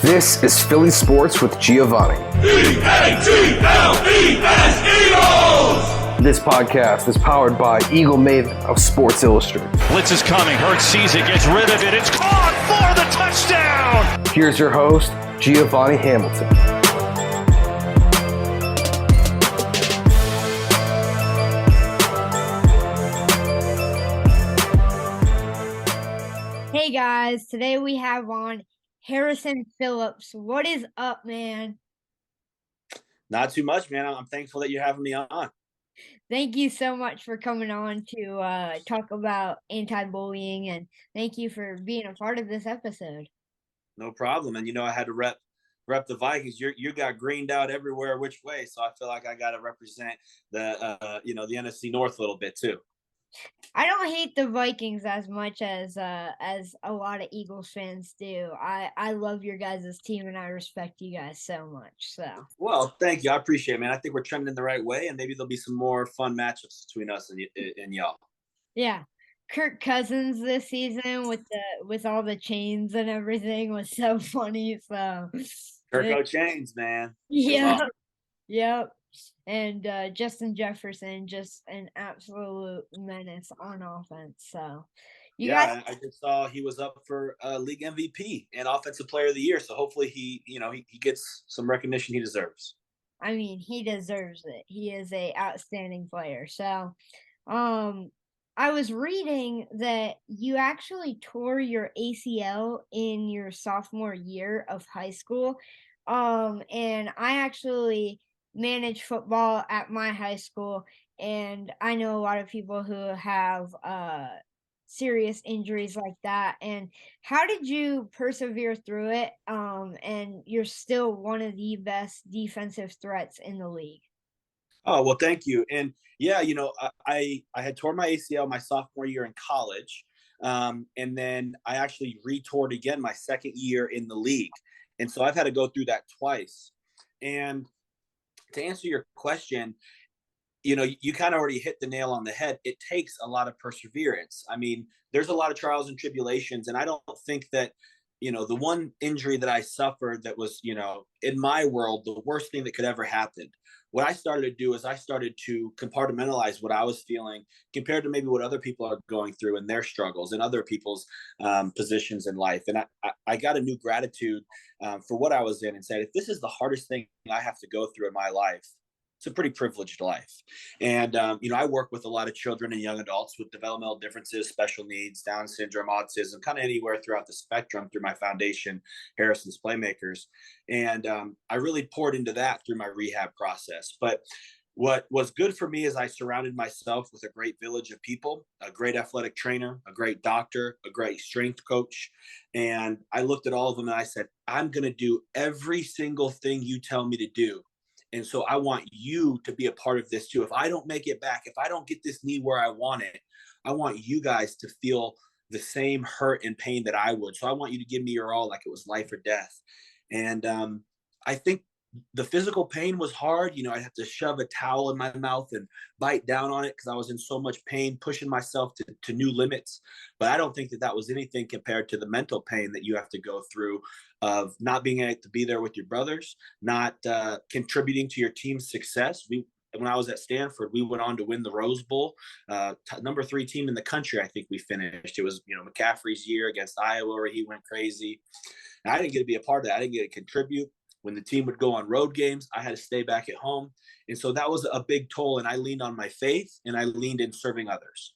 This is Philly Sports with Giovanni. E-A-G-L-E-S, Eagles! This podcast is powered by Eagle Maven of Sports Illustrated. Blitz is coming. Ertz sees it, gets rid of it. It's caught for the touchdown. Here's your host, Giovanni Hamilton. Hey guys, today we have on Harrison Phillips. What is up, man? Not too much, man. I'm thankful that you're having me on. Thank you so much for coming on to talk about anti-bullying, and thank you for being a part of this episode. No problem. And I had to rep the Vikings. You got greened out everywhere which way, so I feel like I got to represent the the NFC North a little bit too. I don't hate the Vikings as much as a lot of Eagles fans do. I love your guys' team, and I respect you guys so much. So, well, thank you. I appreciate it, man. I think we're trending the right way, and maybe there'll be some more fun matchups between us and y'all. Yeah, Kirk Cousins this season with all the chains and everything was so funny. So, Kirko chains, man. Yeah, Awesome. yep. And Justin Jefferson, just an absolute menace on offense. So, I just saw he was up for league MVP and offensive player of the year. So hopefully he gets some recognition he deserves. I mean, he deserves it. He is a outstanding player. So, I was reading that you actually tore your ACL in your sophomore year of high school. And I actually manage football at my high school, and I know a lot of people who have serious injuries like that. And how did you persevere through it? And you're still one of the best defensive threats in the league. Oh, well, thank you. And yeah, I had torn my ACL my sophomore year in college. And then I actually re-tore it again my second year in the league. And so I've had to go through that twice. And to answer your question, you kind of already hit the nail on the head. It takes a lot of perseverance. I mean, there's a lot of trials and tribulations. And I don't think that, the one injury that I suffered that was, in my world, the worst thing that could ever happen. What I started to do is I started to compartmentalize what I was feeling compared to maybe what other people are going through and their struggles and other people's positions in life. And I got a new gratitude for what I was in and said, if this is the hardest thing I have to go through in my life, it's a pretty privileged life. And, I work with a lot of children and young adults with developmental differences, special needs, Down syndrome, autism, kind of anywhere throughout the spectrum through my foundation, Harrison's Playmakers. And I really poured into that through my rehab process. But what was good for me is I surrounded myself with a great village of people, a great athletic trainer, a great doctor, a great strength coach. And I looked at all of them and I said, I'm going to do every single thing you tell me to do. And so I want you to be a part of this too. If I don't make it back, if I don't get this knee where I want it, I want you guys to feel the same hurt and pain that I would. So I want you to give me your all, like it was life or death. And I think the physical pain was hard. I had to shove a towel in my mouth and bite down on it because I was in so much pain, pushing myself to new limits. But I don't think that was anything compared to the mental pain that you have to go through of not being able to be there with your brothers, not contributing to your team's success. When I was at Stanford, we went on to win the Rose Bowl, number 3 team in the country. I think we finished. It was, McCaffrey's year against Iowa where he went crazy. And I didn't get to be a part of that. I didn't get to contribute. When the team would go on road games, I had to stay back at home. And so that was a big toll. And I leaned on my faith and I leaned in serving others.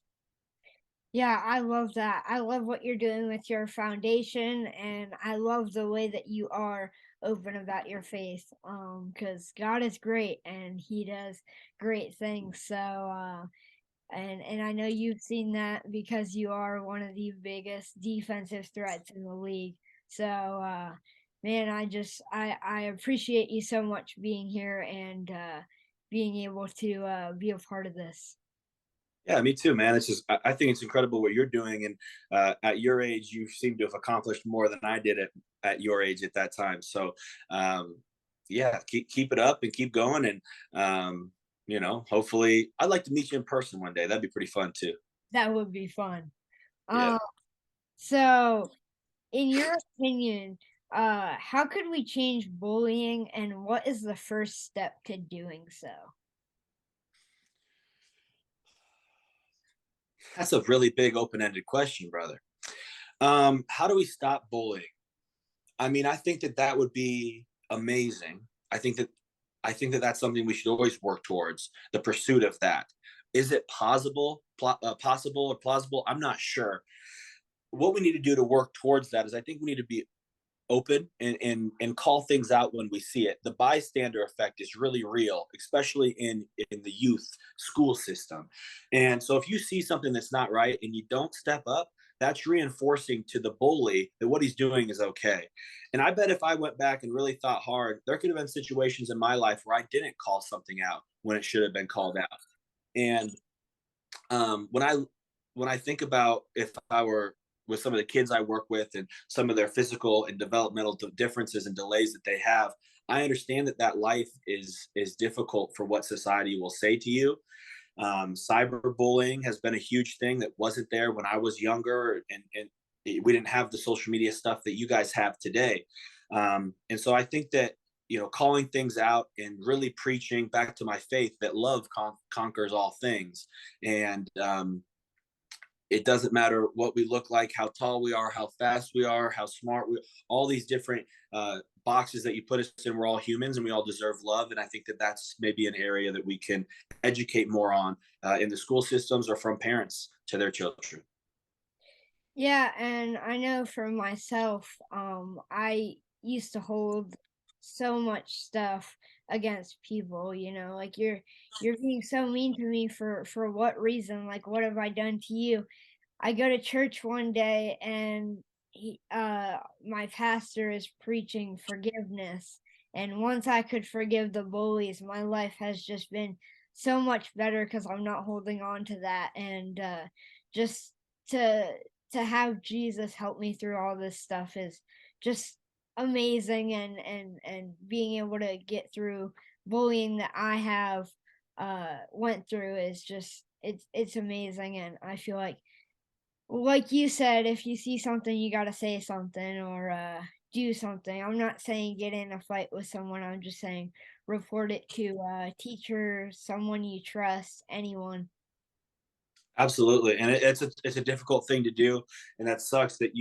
Yeah, I love that. I love what you're doing with your foundation, and I love the way that you are open about your faith. Because God is great and He does great things. So, and I know you've seen that because you are one of the biggest defensive threats in the league. So, man, I appreciate you so much being here and being able to be a part of this. Yeah, me too, man. It's just, I think it's incredible what you're doing. And at your age, you seem to have accomplished more than I did at your age at that time. So, keep it up and keep going. And, hopefully I'd like to meet you in person one day. That'd be pretty fun too. That would be fun. Yeah. So in your opinion, how could we change bullying, and what is the first step to doing so? That's a really big open-ended question, brother. How do we stop bullying? I mean, I think that would be amazing. I think that that's something we should always work towards, the pursuit of that. Is it possible or plausible? I'm not sure. What we need to do to work towards that is I think we need to be open and call things out when we see it. The bystander effect is really real, especially in the youth school system. And so if you see something that's not right and you don't step up, that's reinforcing to the bully that what he's doing is okay. And I bet if I went back and really thought hard, there could have been situations in my life where I didn't call something out when it should have been called out. And when I think about if I were with some of the kids I work with and some of their physical and developmental differences and delays that they have, I understand that life is difficult for what society will say to you. Cyberbullying has been a huge thing that wasn't there when I was younger, and we didn't have the social media stuff that you guys have today. And so I think that calling things out and really preaching back to my faith that love conquers all things, and it doesn't matter what we look like, how tall we are, how fast we are, how smart we are, all these different boxes that you put us in. We're all humans and we all deserve love. And I think that that's maybe an area that we can educate more on in the school systems or from parents to their children. Yeah, and I know for myself, I used to hold so much stuff against people, like you're being so mean to me for what reason? Like what have I done to you? I go to church one day and my pastor is preaching forgiveness. And once I could forgive the bullies, my life has just been so much better because I'm not holding on to that. And just to to have Jesus help me through all this stuff is just amazing, and being able to get through bullying that I have went through is just it's amazing. And I feel like you said, if you see something, you got to say something or do something. I'm not saying get in a fight with someone. I'm just saying report it to a teacher, someone you trust, anyone. Absolutely, and it's a difficult thing to do, and that sucks that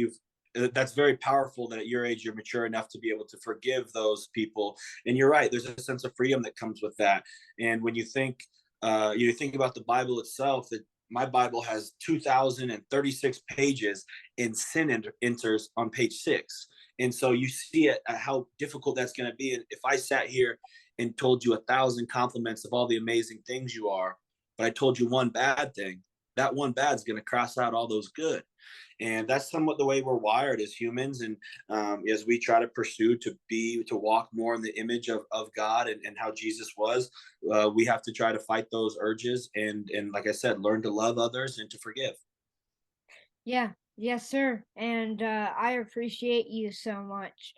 that's very powerful that at your age you're mature enough to be able to forgive those people. And you're right, there's a sense of freedom that comes with that. And when you think about the Bible itself, that my Bible has 2,036 pages, and sin enters on page 6. And so you see it, how difficult that's going to be. And if I sat here and told you 1,000 compliments of all the amazing things you are, but I told you one bad thing, that one bad is going to cross out all those good. And that's somewhat the way we're wired as humans. And as we try to pursue to walk more in the image of God and how Jesus was, we have to try to fight those urges and like I said, learn to love others and to forgive. Yeah, yes, sir. And I appreciate you so much.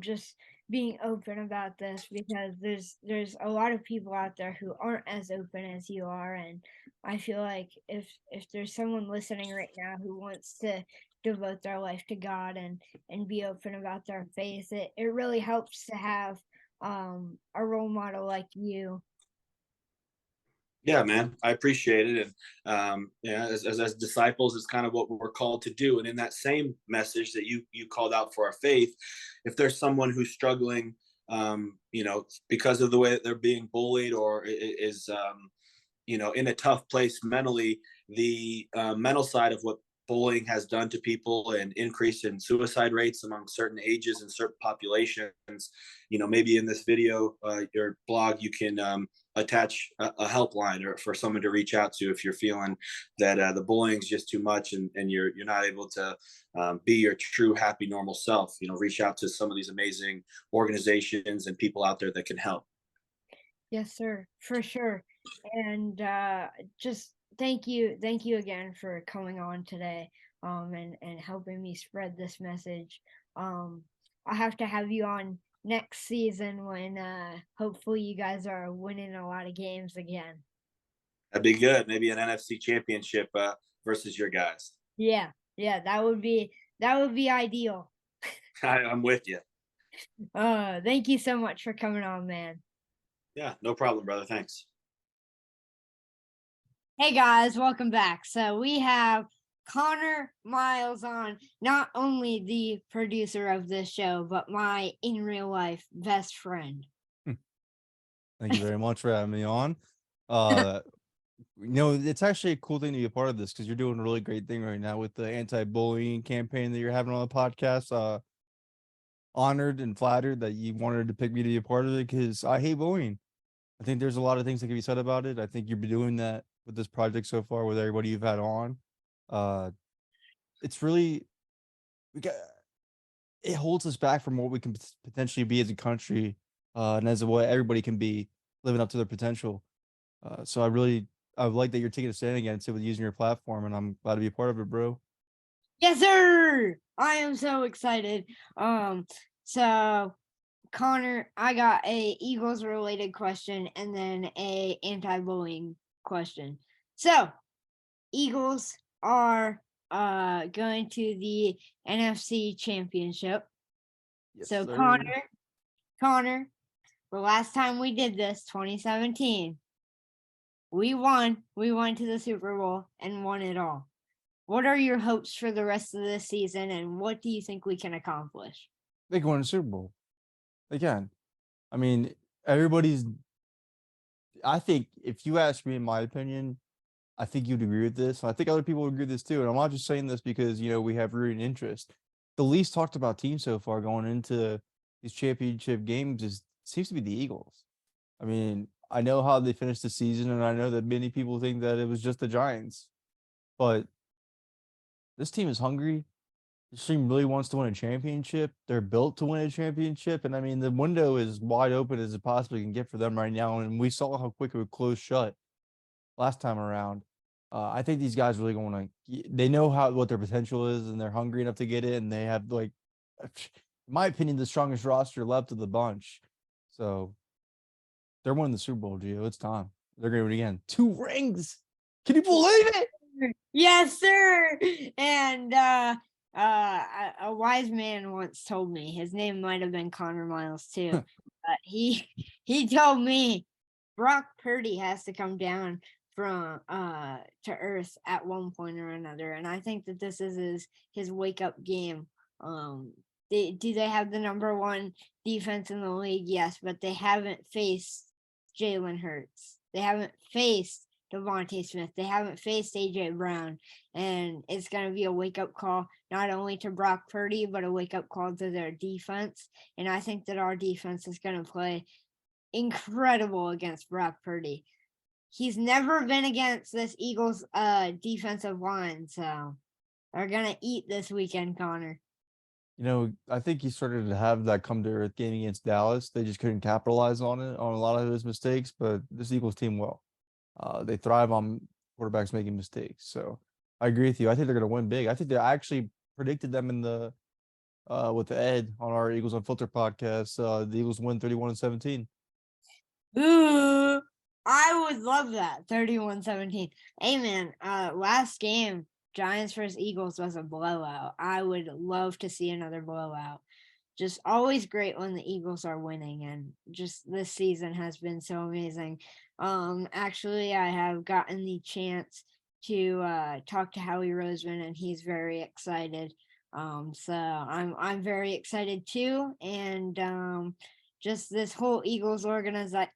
Just being open about this, because there's a lot of people out there who aren't as open as you are, and I feel like if there's someone listening right now who wants to devote their life to God and be open about their faith, it really helps to have a role model like you. Yeah, man, I appreciate it. And yeah, as disciples, it's kind of what we're called to do. And in that same message that you called out for our faith, if there's someone who's struggling, because of the way that they're being bullied or is in a tough place mentally, the mental side of what bullying has done to people and increase in suicide rates among certain ages and certain populations. Maybe in this video, your blog, you can attach a helpline or for someone to reach out to if you're feeling that the bullying is just too much and you're not able to be your true happy normal self. Reach out to some of these amazing organizations and people out there that can help. Yes, sir, for sure. And just thank you again for coming on today, and helping me spread this message. I'll have to have you on next season when hopefully you guys are winning a lot of games again. That'd be good. Maybe an NFC championship versus your guys. Yeah, yeah, that would be ideal. I'm with you. Thank you so much for coming on, man. Yeah, no problem, brother. Thanks. Hey guys, welcome back. So we have Connor Miles on, not only the producer of this show, but my in real life best friend. Thank you very much for having me on. It's actually a cool thing to be a part of this because you're doing a really great thing right now with the anti-bullying campaign that you're having on the podcast. Honored and flattered that you wanted to pick me to be a part of it because I hate bullying. I think there's a lot of things that can be said about it. I think you've been doing that with this project so far with everybody you've had on. It's really it holds us back from what we can potentially be as a country, and as a way everybody can be living up to their potential. So I like that you're taking a stand against it with using your platform, and I'm glad to be a part of it, bro. Yes, sir. I am so excited. So Connor, I got a Eagles related question and then a anti-bullying question. So Eagles are going to the NFC Championship. Yes, So sir. Connor, the last time we did this, 2017, we won. We went to the Super Bowl and won it all. What are your hopes for the rest of this season, and what do you think we can accomplish? They can win a Super Bowl. They can. I mean, everybody's. I think if you ask me, in my opinion, I think you'd agree with this. I think other people would agree with this too. And I'm not just saying this because we have rooting interest. The least talked about team so far going into these championship games seems to be the Eagles. I mean, I know how they finished the season, and I know that many people think that it was just the Giants, but this team is hungry. This team really wants to win a championship. They're built to win a championship, and I mean the window is wide open as it possibly can get for them right now. And we saw how quick it would close shut last time around. I think these guys really going to. They know what their potential is, and they're hungry enough to get it. And they have, in my opinion, the strongest roster left of the bunch. So they're winning the Super Bowl, Gio. It's time. They're going to win again. 2 rings. Can you believe it? Yes, sir. And a wise man once told me, his name might have been Connor Miles too, but he told me Brock Purdy has to come down from to earth at one point or another, and I think that this is his wake up game. Do they have the number 1 defense in the league? Yes, but they haven't faced Jalen Hurts. They haven't faced Devontae Smith. They haven't faced AJ Brown, and it's going to be a wake-up call not only to Brock Purdy, but a wake-up call to their defense. And I think that our defense is going to play incredible against Brock Purdy. He's never been against this Eagles defensive line, so they're going to eat this weekend, Connor. I think he started to have that come to earth game against Dallas. They just couldn't capitalize on it, on a lot of his mistakes, but this Eagles team will. They thrive on quarterbacks making mistakes. So I agree with you. I think they're going to win big. I think they actually predicted them in the with Ed on our Eagles Unfiltered podcast. The Eagles win 31-17. Ooh, I would love that. 31-17. Hey man, last game, Giants versus Eagles was a blowout. I would love to see another blowout. Just always great when the Eagles are winning, and just this season has been so amazing. Actually, I have gotten the chance to talk to Howie Roseman, and he's very excited. So I'm very excited too, and just this whole Eagles organization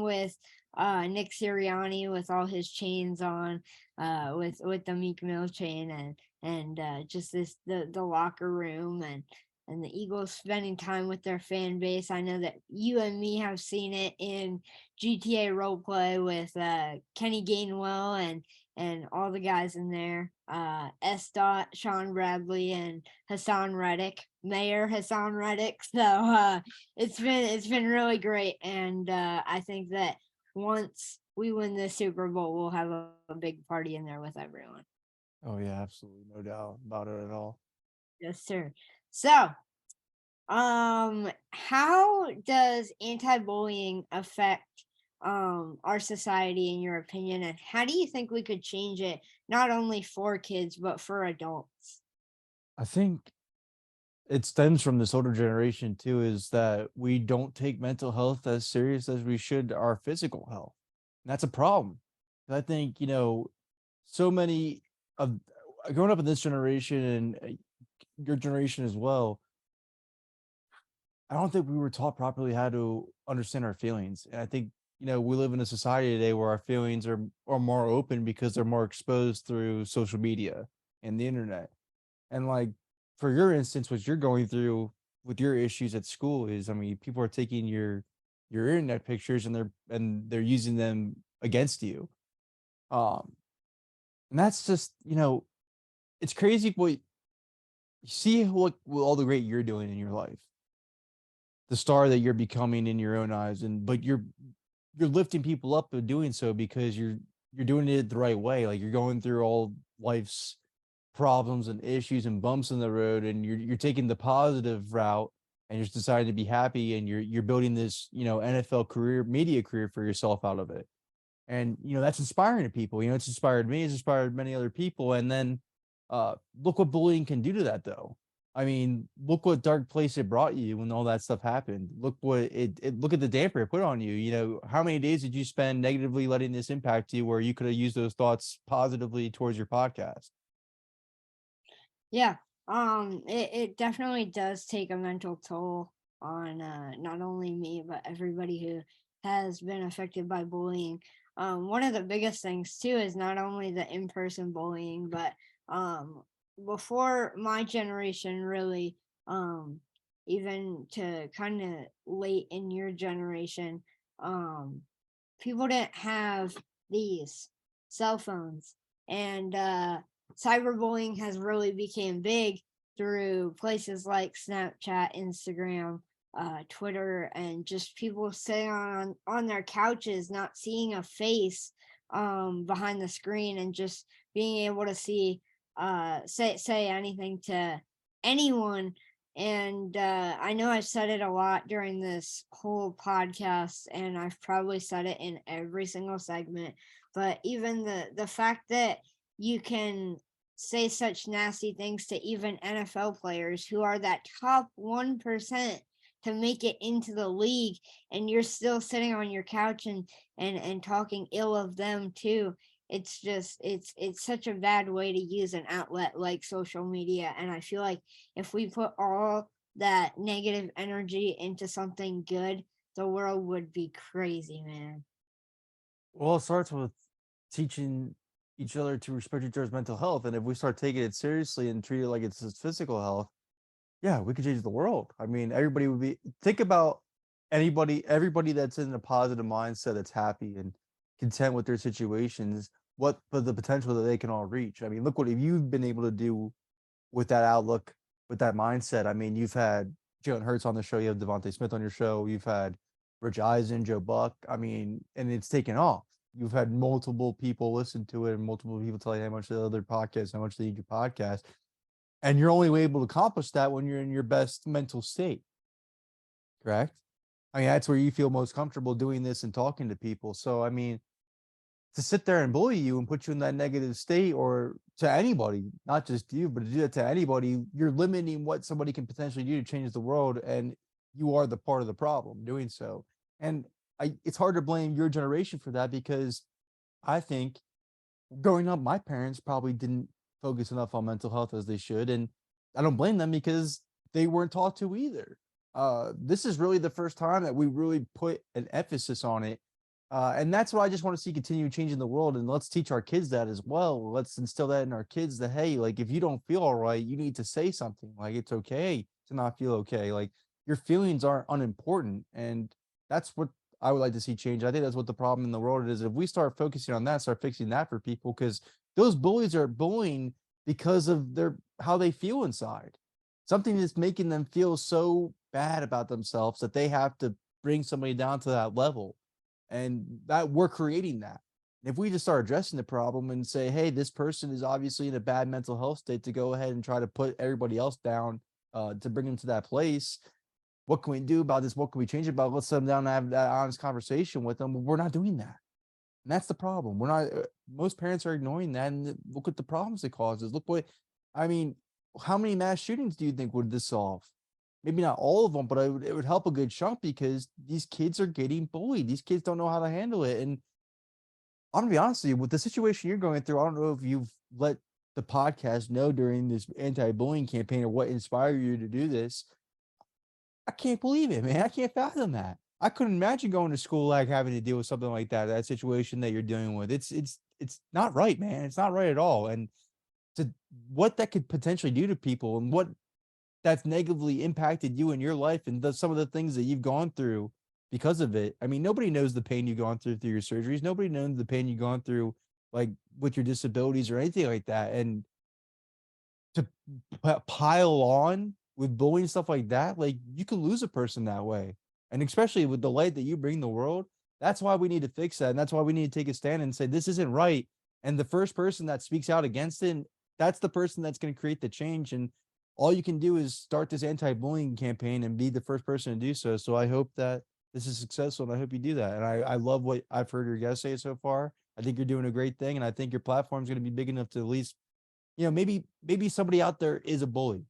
with Nick Sirianni with all his chains on, with the Meek Mill chain, and just the locker room and the Eagles spending time with their fan base. I know that you and me have seen it in GTA roleplay with Kenny Gainwell and all the guys in there, S. Dot, Sean Bradley, and Hassan Reddick, Mayor Hassan Reddick. So it's been really great, and I think that once we win the Super Bowl, we'll have a big party in there with everyone. Oh yeah, absolutely, no doubt about it at all. Yes, sir. So, how does anti-bullying affect our society in your opinion, and how do you think we could change it not only for kids but for adults? I think it stems from this older generation too, is that we don't take mental health as serious as we should our physical health. And that's a problem. I think, so many of growing up in this generation and your generation as well, I don't think we were taught properly how to understand our feelings. And I think, we live in a society today where our feelings are more open because they're more exposed through social media and the internet. And like for your instance, what you're going through with your issues at school is, I mean, people are taking your internet pictures and they're using them against you. Um, and that's just, it's crazy what you see what all the great you're doing in your life, the star that you're becoming in your own eyes, but you're lifting people up and doing so because you're doing it the right way. Like you're going through all life's problems and issues and bumps in the road, and you're taking the positive route, and you're just deciding to be happy, and you're building this NFL career, media career for yourself out of it. And that's inspiring to people. It's inspired me, it's inspired many other people. And then look what bullying can do to that, though. I mean, look what dark place it brought you when all that stuff happened. Look what look at the damper it put on you. How many days did you spend negatively letting this impact you, where you could have used those thoughts positively towards your podcast? Yeah. It definitely does take a mental toll on not only me but everybody who has been affected by bullying. One of the biggest things too is not only the in-person bullying, but before my generation really, even to kind of late in your generation, people didn't have these cell phones, and cyberbullying has really become big through places like Snapchat, Instagram, Twitter, and just people sitting on their couches, not seeing a face behind the screen, and just being able to see say anything to anyone. And I know I've said it a lot during this whole podcast, and I've probably said it in every single segment, but even the fact that you can say such nasty things to even NFL players who are that top 1% to make it into the league, and you're still sitting on your couch and talking ill of them too. It's just it's such a bad way to use an outlet like social media. And I feel like if we put all that negative energy into something good, the world would be crazy, man. Well, it starts with teaching each other to respect each other's mental health. And if we start taking it seriously and treat it like it's his physical health, yeah, we could change the world. I mean, everybody would be, think about everybody that's in a positive mindset, that's happy and content with their situations, but the potential that they can all reach. I mean, look what have you been able to do with that outlook, with that mindset. I mean, you've had Jalen Hurts on the show, you have Devontae Smith on your show, you've had Rich Eisen, Joe Buck. I mean, and it's taken off. You've had multiple people listen to it and multiple people tell you how much the other podcasts, how much they need your podcast. And you're only able to accomplish that when you're in your best mental state. Correct? I mean, that's where you feel most comfortable doing this and talking to people. So, I mean, to sit there and bully you and put you in that negative state, or to anybody, not just you, but to do that to anybody, you're limiting what somebody can potentially do to change the world. And you are the part of the problem doing so. And it's hard to blame your generation for that, because I think growing up, my parents probably didn't focus enough on mental health as they should. And I don't blame them, because they weren't taught to either. This is really the first time that we really put an emphasis on it. And that's what I just want to see continue changing the world. And let's teach our kids that as well. Let's instill that in our kids that, hey, like, if you don't feel all right, you need to say something. Like, it's okay to not feel okay. Like, your feelings aren't unimportant. And that's what I would like to see change. I think that's what the problem in the world is. If we start focusing on that, start fixing that for people, because those bullies are bullying because of how they feel inside. Something that's making them feel so bad about themselves that they have to bring somebody down to that level. And that we're creating that. If we just start addressing the problem and say, hey, this person is obviously in a bad mental health state, to go ahead and try to put everybody else down to bring them to that place. What can we do about this? What can we change about? Let's sit them down and have that honest conversation with them. We're not doing that. And that's the problem. We're not, most parents are ignoring that. And look at the problems it causes. Look what, I mean, how many mass shootings do you think would this solve? Maybe not all of them, but it would help a good chunk because these kids are getting bullied. These kids don't know how to handle it. And I'm gonna be honest with you, with the situation you're going through, I don't know if you've let the podcast know during this anti-bullying campaign or what inspired you to do this. I can't believe it, man. I can't fathom that. I couldn't imagine going to school like having to deal with something like that situation that you're dealing with. It's not right, man. It's not right at all. And to what that could potentially do to people and what that's negatively impacted you in your life and some of the things that you've gone through because of it. I mean, nobody knows the pain you've gone through your surgeries. Nobody knows the pain you've gone through, like with your disabilities or anything like that. And to pile on with bullying stuff like that, like you can lose a person that way. And especially with the light that you bring the world, that's why we need to fix that. And that's why we need to take a stand and say, this isn't right. And the first person that speaks out against it, that's the person that's going to create the change. And all you can do is start this anti-bullying campaign and be the first person to do so. So I hope that this is successful and I hope you do that. And I love what I've heard your guests say so far. I think you're doing a great thing. And I think your platform is going to be big enough to at least, maybe somebody out there is a bully.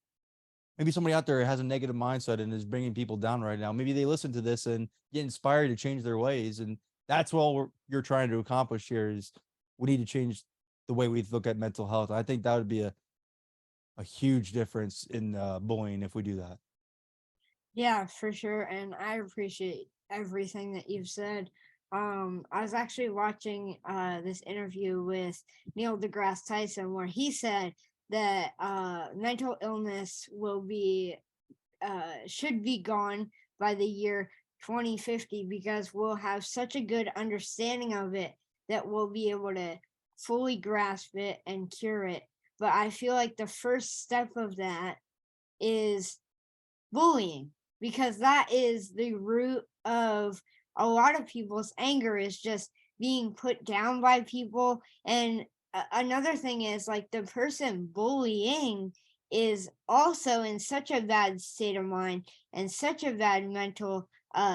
Maybe somebody out there has a negative mindset and is bringing people down right now. Maybe they listen to this and get inspired to change their ways. And that's what you're trying to accomplish here is we need to change the way we look at mental health. I think that would be a huge difference in bullying if we do that. Yeah, for sure. And I appreciate everything that you've said. I was actually watching this interview with Neil deGrasse Tyson where he said that mental illness should be gone by the year 2050 because we'll have such a good understanding of it that we'll be able to fully grasp it and cure it. But I feel like the first step of that is bullying, because that is the root of a lot of people's anger, is just being put down by people. And another thing is, like, the person bullying is also in such a bad state of mind and such a bad mental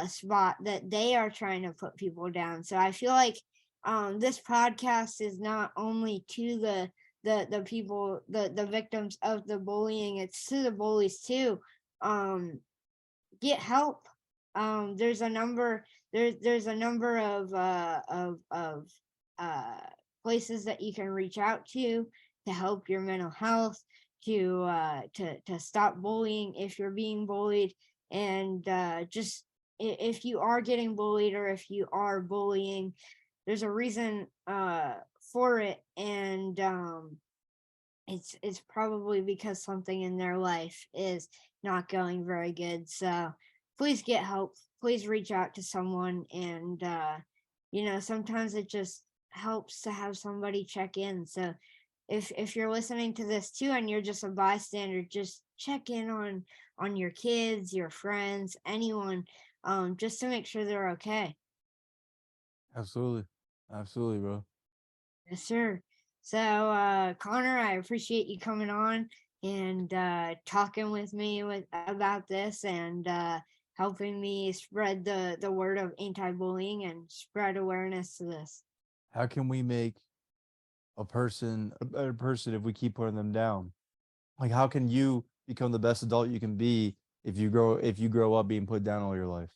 spot that they are trying to put people down. So I feel like this podcast is not only to the people, the victims of the bullying, it's to the bullies too. Get help. There's a number of places that you can reach out to help your mental health, to stop bullying if you're being bullied, and just if you are getting bullied or if you are bullying, there's a reason for it, and it's probably because something in their life is not going very good. So please get help. Please reach out to someone, and sometimes it just helps to have somebody check in. So if you're listening to this too and you're just a bystander, just check in on your kids, your friends, anyone, just to make sure they're okay. Absolutely, bro. Yes, sir. So Connor, I appreciate you coming on and talking with me about this, and helping me spread the word of anti-bullying and spread awareness to this. How can we make a person a better person if we keep putting them down? Like, how can you become the best adult you can be if you grow up being put down all your life?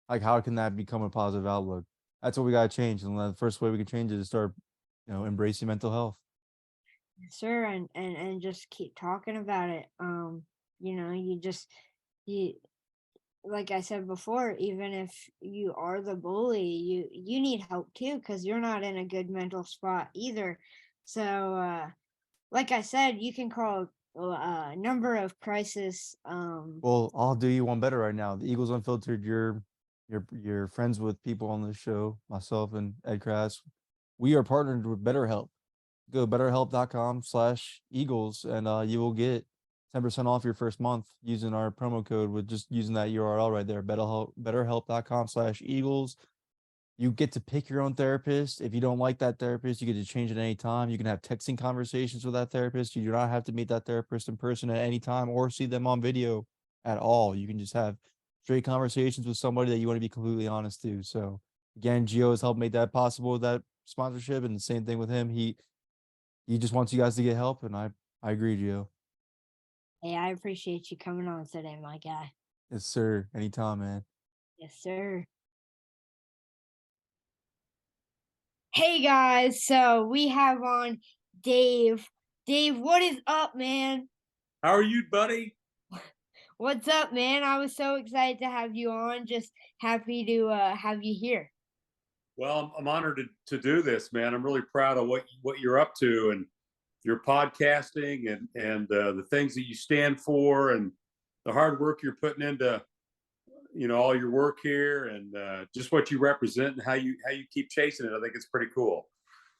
Like, how can that become a positive outlook? That's what we gotta change. And the first way we can change it is start, embracing mental health. Sure, and just keep talking about it. You like I said before, even if you are the bully, you need help too, because you're not in a good mental spot either. So like I said, you can call a number of crisis. Well, I'll do you one better right now. The Eagles Unfiltered, you're friends with people on this show, myself and Ed Crass. We are partnered with BetterHelp. Go betterhelp.com/Eagles and you will get 10% off your first month using our promo code with just using that URL right there, betterhelp.com/Eagles. You get to pick your own therapist. If you don't like that therapist, you get to change it any time. You can have texting conversations with that therapist. You do not have to meet that therapist in person at any time or see them on video at all. You can just have straight conversations with somebody that you want to be completely honest to. So again, Gio has helped make that possible with that sponsorship, and the same thing with him. He just wants you guys to get help, and I agree, Gio. Hey, I appreciate you coming on today, my guy. Yes, sir. Anytime, man. Yes, sir. Hey guys, so we have on Dave. Dave, what is up, man? How are you, buddy? What's up, man? I was so excited to have you on. Just happy to have you here. Well, I'm honored to do this, man. I'm really proud of what you're up to and your podcasting and the things that you stand for and the hard work you're putting into, all your work here and just what you represent and how you keep chasing it. I think it's pretty cool.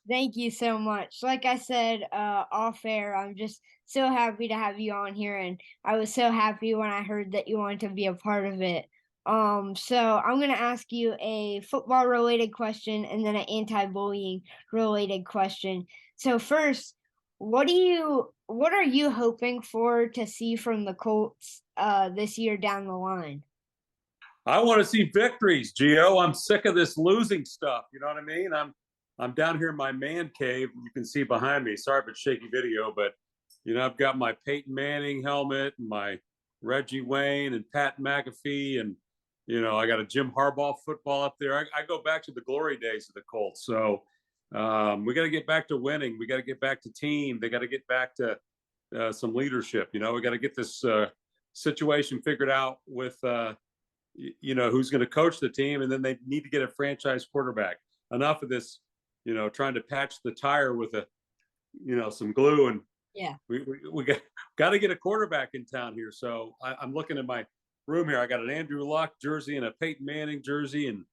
Thank you so much. Like I said, off air, I'm just so happy to have you on here, and I was so happy when I heard that you wanted to be a part of it. So I'm gonna ask you a football related question and then an anti-bullying related question. So first, what are you hoping for to see from the Colts this year down the line? I want to see victories, Gio. I'm sick of this losing stuff. You know what I mean? I'm down here in my man cave. You can see behind me. Sorry if it's shaky video, but I've got my Peyton Manning helmet and my Reggie Wayne and Pat McAfee, and I got a Jim Harbaugh football up there. I go back to the glory days of the Colts. So we got to get back to winning. We got to get back to team. They got to get back to some leadership. We got to get this situation figured out with who's going to coach the team, and then they need to get a franchise quarterback. Enough of this, trying to patch the tire with some glue, and Yeah. we got to get a quarterback in town here. So I'm looking at my room here. I got an Andrew Luck jersey and a Peyton Manning jersey, and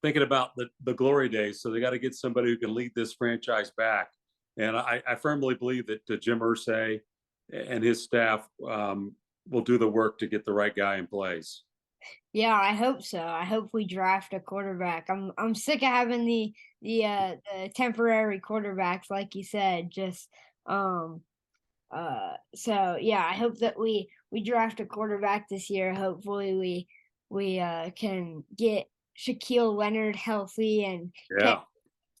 thinking about the glory days. So they got to get somebody who can lead this franchise back. And I firmly believe that Jim Irsay and his staff will do the work to get the right guy in place. Yeah, I hope so. I hope we draft a quarterback. I'm sick of having the temporary quarterbacks, like you said. Just so yeah, I hope that we draft a quarterback this year. Hopefully we can get Shaquille Leonard healthy and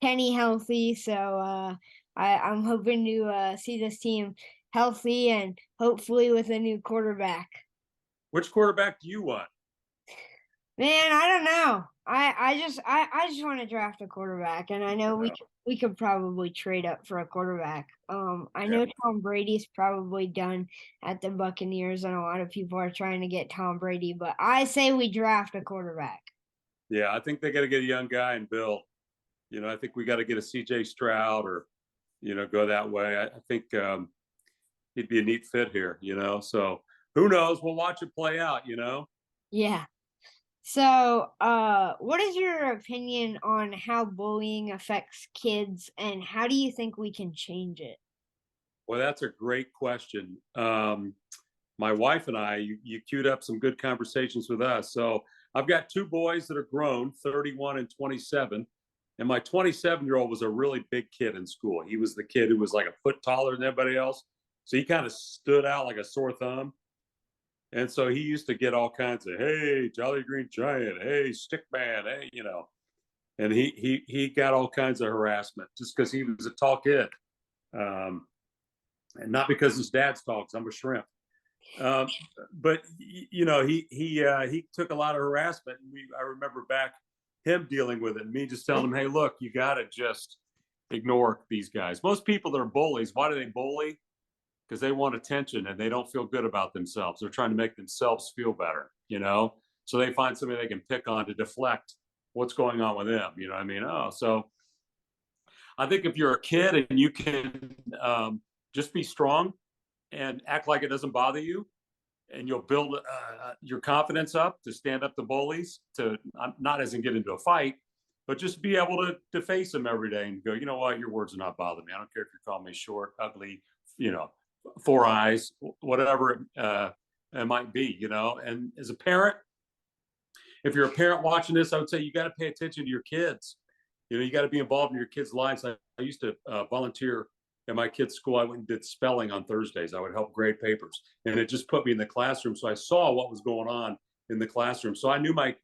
Kenny healthy. So I'm hoping to see this team healthy and hopefully with a new quarterback. Which quarterback do you want? Man, I don't know. I just want to draft a quarterback, and I know we could probably trade up for a quarterback. I know Tom Brady's probably done at the Buccaneers, and a lot of people are trying to get Tom Brady, but I say we draft a quarterback. Yeah, I think they got to get a young guy and build. I think we got to get a CJ Stroud or, go that way. I think he'd be a neat fit here, So who knows? We'll watch it play out, Yeah. So, what is your opinion on how bullying affects kids, and how do you think we can change it? Well, that's a great question. My wife and I, you queued up some good conversations with us. So I've got two boys that are grown, 31 and 27. And my 27-year-old was a really big kid in school. He was the kid who was like a foot taller than everybody else. So he kind of stood out like a sore thumb. And so he used to get all kinds of, hey, Jolly Green Giant, hey, stick man, hey, and he got all kinds of harassment just because he was a tall kid. And not because his dad's tall, because I'm a shrimp. But he took a lot of harassment. And I remember back him dealing with it, and me just telling him, hey, look, you got to just ignore these guys. Most people that are bullies, why do they bully? Because they want attention and they don't feel good about themselves. They're trying to make themselves feel better, So they find somebody they can pick on to deflect what's going on with them. You know what I mean? So I think if you're a kid and you can just be strong and act like it doesn't bother you, and you'll build your confidence up to stand up to bullies, to not as in get into a fight, but just be able to face them every day and go, you know what, your words are not bothering me. I don't care if you're calling me short, ugly, four eyes, whatever it might be, And as a parent, if you're a parent watching this, I would say you got to pay attention to your kids. You got to be involved in your kids' lives. I used to volunteer at my kids' school. I went and did spelling on Thursdays. I would help grade papers, and it just put me in the classroom. So I saw what was going on in the classroom. So I knew my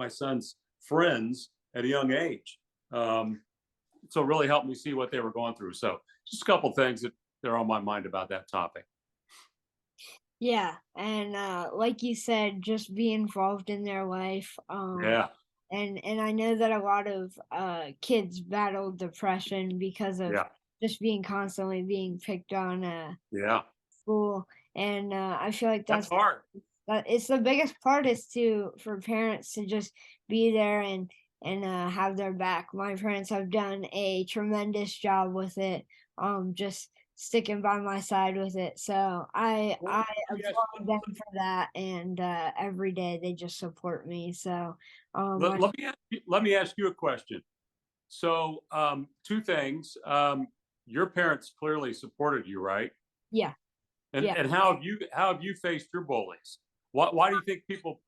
son's friends at a young age. So it really helped me see what they were going through. So just a couple things that are on my mind about that topic. Yeah, and like you said, just be involved in their life. Yeah. And I know that a lot of kids battle depression because of Yeah. just being constantly being picked on Yeah. school, and I feel like That's hard. it's the biggest part is for parents to just be there and have their back. My parents have done a tremendous job with it, just sticking by my side with it. So I Yes. applaud them for that, and every day they just support me. So Let, let me ask you a question. So, two things. Your parents clearly supported you, right? yeah, yeah. And how have you faced your bullies? Why do you think people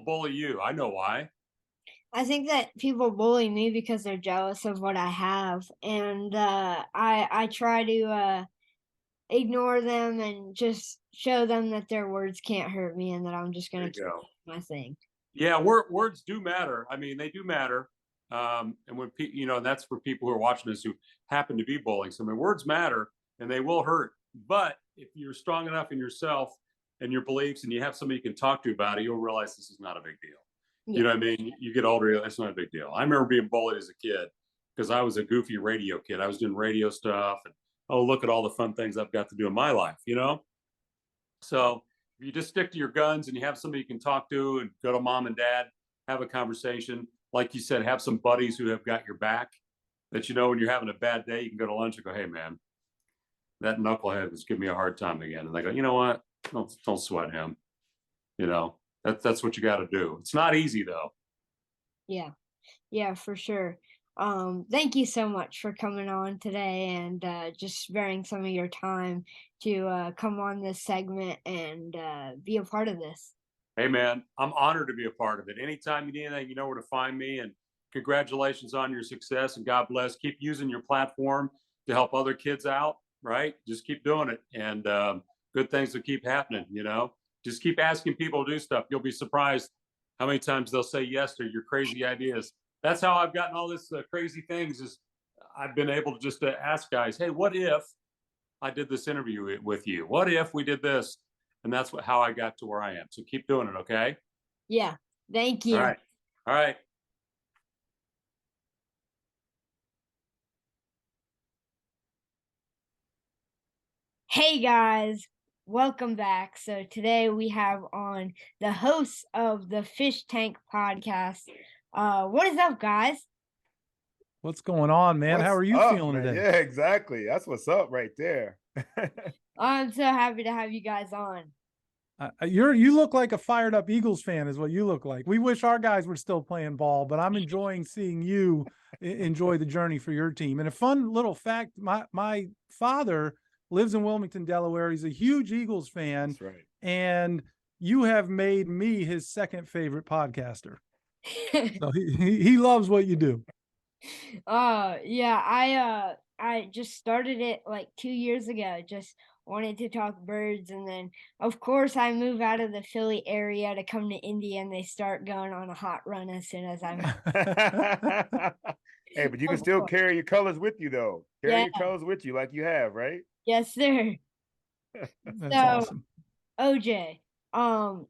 bully you? I know why. I think that people bully me because they're jealous of what I have, and I try to ignore them and just show them that their words can't hurt me and that I'm just There gonna you keep go. doing my thing. Yeah, words do matter. I mean, they do matter. And when that's for people who are watching this who happen to be bullying. So, I mean, words matter and they will hurt. But if you're strong enough in yourself and your beliefs, and you have somebody you can talk to about it, you'll realize this is not a big deal. Yeah. You know what I mean? You get older, it's not a big deal. I remember being bullied as a kid because I was a goofy radio kid. I was doing radio stuff, and look at all the fun things I've got to do in my life. So if you just stick to your guns and you have somebody you can talk to and go to mom and dad, have a conversation. Like you said, have some buddies who have got your back that when you're having a bad day, you can go to lunch and go, hey, man, that knucklehead was giving me a hard time again. And they go, you know what? Don't sweat him. That's what you got to do. It's not easy, though. Yeah. Yeah, for sure. Thank you so much for coming on today and just sparing some of your time to come on this segment and be a part of this. Hey, man, I'm honored to be a part of it. Anytime you need anything, you know where to find me. And congratulations on your success. And God bless. Keep using your platform to help other kids out, right? Just keep doing it. And good things will keep happening, Just keep asking people to do stuff. You'll be surprised how many times they'll say yes to your crazy ideas. That's how I've gotten all this crazy things is I've been able to just ask guys, hey, what if I did this interview with you? What if we did this? And that's how I got to where I am. So keep doing it, okay? Yeah. Thank you. All right. All right. Hey guys, welcome back. So today we have on the hosts of the Fish Tank podcast. What is up, guys? What's going on, man? How are you feeling man? today? Yeah, exactly. That's what's up right there. I'm so happy to have you guys on. You look like a fired up Eagles fan is what you look like. We wish our guys were still playing ball, but I'm enjoying seeing you enjoy the journey for your team. And a fun little fact, my father lives in Wilmington, Delaware. He's a huge Eagles fan. That's right. And you have made me his second favorite podcaster. So he loves what you do. Yeah, I just started it like 2 years ago. Just wanted to talk birds, and then of course I move out of the Philly area to come to India, and they start going on a hot run as soon as I'm Hey, but you can still carry your colors with you though. Carry Yeah. your colors with you like you have, right? Yes, sir. That's So, awesome. OJ,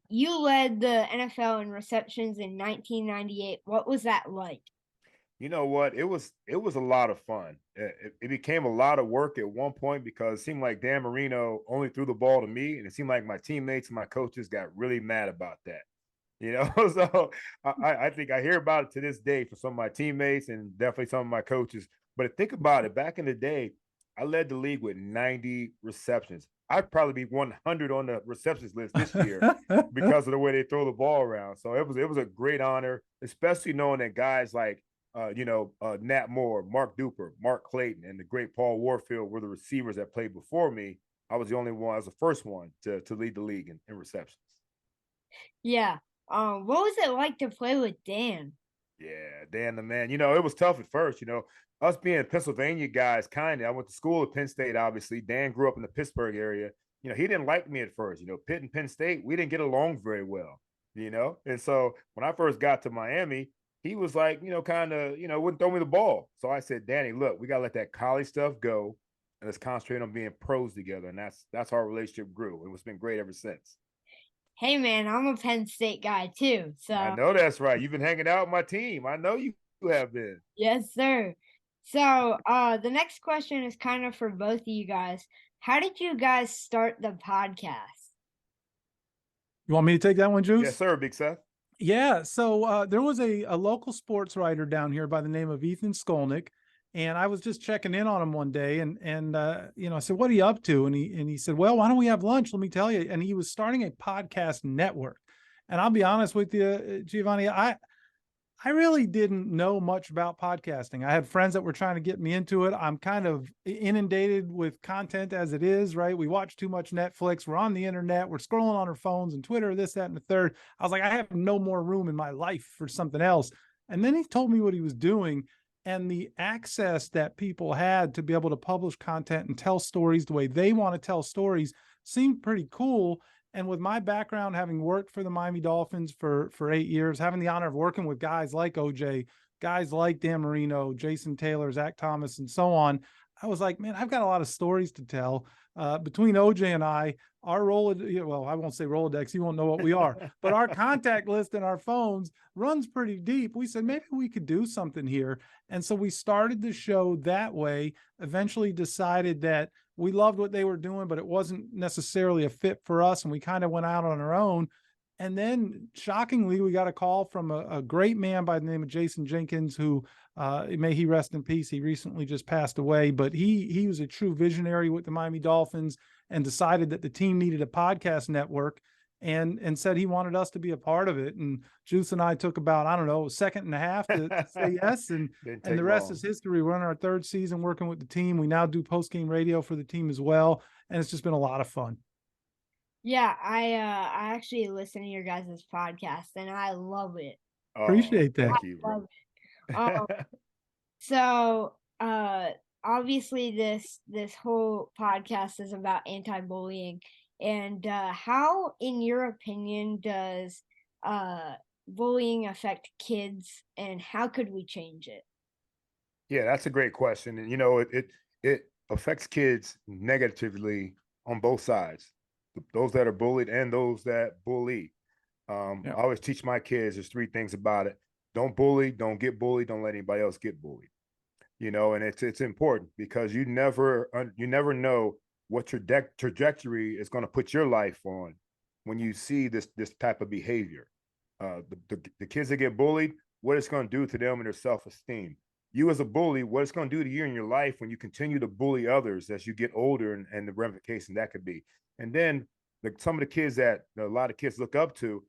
you led the NFL in receptions in 1998. What was that like? You know what? It was a lot of fun. It became a lot of work at one point because it seemed like Dan Marino only threw the ball to me, and it seemed like my teammates and my coaches got really mad about that. So I think I hear about it to this day for some of my teammates and definitely some of my coaches. But think about it. Back in the day, I led the league with 90 receptions. I'd probably be 100 on the receptions list this year because of the way they throw the ball around. So it was a great honor, especially knowing that guys like Nat Moore, Mark Duper, Mark Clayton, and the great Paul Warfield were the receivers that played before me. I was the only one, I was the first one to lead the league in receptions. Yeah. What was it like to play with Dan? Yeah, Dan the man. It was tough at first, us being Pennsylvania guys, kind of. I went to school at Penn State, obviously. Dan grew up in the Pittsburgh area. He didn't like me at first. Pitt and Penn State, we didn't get along very well, And so when I first got to Miami, he was like, kind of, wouldn't throw me the ball. So I said, Danny, look, we got to let that college stuff go let's concentrate on being pros together. And that's how our relationship grew. And it's been great ever since. Hey man, I'm a Penn State guy too. So I know that's right. You've been hanging out with my team. I know you have been. yes, sir. So the next question is kind of for both of you guys. How did you guys start the podcast? You want me to take that one, Juice? Yes, sir, Big Seth. Yeah. So there was a local sports writer down here by the name of Ethan Skolnick. And I was just checking in on him one day and I said, what are you up to? And he said, well, why don't we have lunch? Let me tell you. And he was starting a podcast network. And I'll be honest with you, Giovanni, I really didn't know much about podcasting. I had friends that were trying to get me into it. I'm kind of inundated with content as it is, right? We watch too much Netflix. We're on the internet. We're scrolling on our phones and Twitter, this, that, and the third. I was like, I have no more room in my life for something else. And then he told me what he was doing. And the access that people had to be able to publish content and tell stories the way they want to tell stories seemed pretty cool. And with my background, having worked for the Miami Dolphins for 8 years, having the honor of working with guys like OJ, guys like Dan Marino, Jason Taylor, Zach Thomas, and so on, I was like, man, I've got a lot of stories to tell. Between OJ and I, our well, I won't say Rolodex, you won't know what we are, but our contact list in our phones runs pretty deep. We said, maybe we could do something here. And so we started the show that way, eventually decided that we loved what they were doing, but it wasn't necessarily a fit for us. And we kind of went out on our own. And then shockingly, we got a call from a great man by the name of Jason Jenkins, who may he rest in peace. He recently just passed away, but he was a true visionary with the Miami Dolphins and decided that the team needed a podcast network and said he wanted us to be a part of it. And Juice and I took about, I don't know, a second and a half to say yes. And the rest is history. We're in our third season working with the team. We now do post-game radio for the team as well. And it's just been a lot of fun. Yeah, I actually listen to your guys' podcast and I love it. Appreciate that. Thank you, bro. So obviously this whole podcast is about anti-bullying. And how, in your opinion, does bullying affect kids, and how could we change it? Yeah, that's a great question. And it affects kids negatively on both sides. Those that are bullied and those that bully. I always teach my kids there's 3 things about it. Don't bully, don't get bullied, don't let anybody else get bullied. And it's important because you never know what your trajectory is going to put your life on when you see this type of behavior. The kids that get bullied, what it's going to do to them and their self-esteem. You as a bully, what it's going to do to you in your life when you continue to bully others as you get older and the ramifications that could be. And then some of the kids that a lot of kids look up to,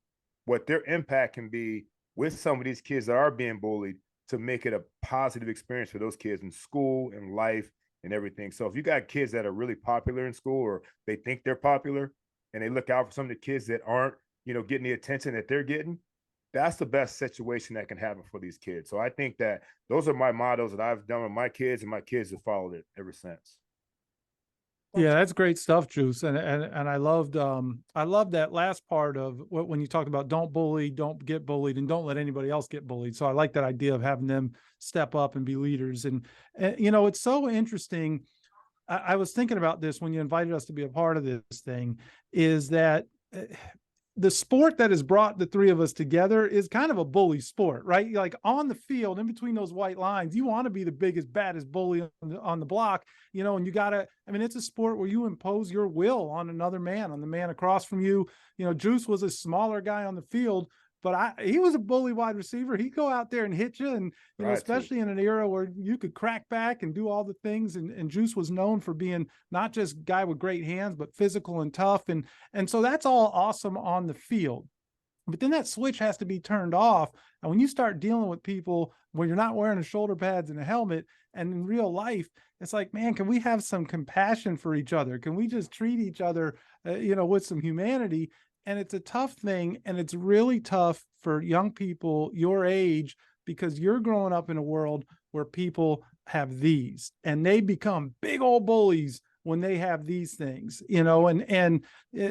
what their impact can be with some of these kids that are being bullied to make it a positive experience for those kids in school and life and everything. So if you got kids that are really popular in school or they think they're popular and they look out for some of the kids that aren't, getting the attention that they're getting, that's the best situation that can happen for these kids. So I think that those are my mottos that I've done with my kids, and my kids have followed it ever since. Yeah, that's great stuff, Juice. And I loved that last part of when you talked about don't bully, don't get bullied, and don't let anybody else get bullied. So I like that idea of having them step up and be leaders. And it's so interesting. I was thinking about this when you invited us to be a part of this thing, is that the sport that has brought the 3 of us together is kind of a bully sport, right? Like on the field, in between those white lines, you want to be the biggest, baddest bully on the block, and you gotta, it's a sport where you impose your will on another man, on the man across from you. Juice was a smaller guy on the field, but he was a bully wide receiver. He'd go out there and hit you. And, especially in an era where you could crack back and do all the things. And Juice was known for being not just a guy with great hands, but physical and tough. And so that's all awesome on the field. But then that switch has to be turned off. And when you start dealing with people where you're not wearing the shoulder pads and a helmet, and in real life, it's like, man, can we have some compassion for each other? Can we just treat each other, with some humanity? And it's a tough thing, and it's really tough for young people your age because you're growing up in a world where people have these, and they become big old bullies when they have these things, and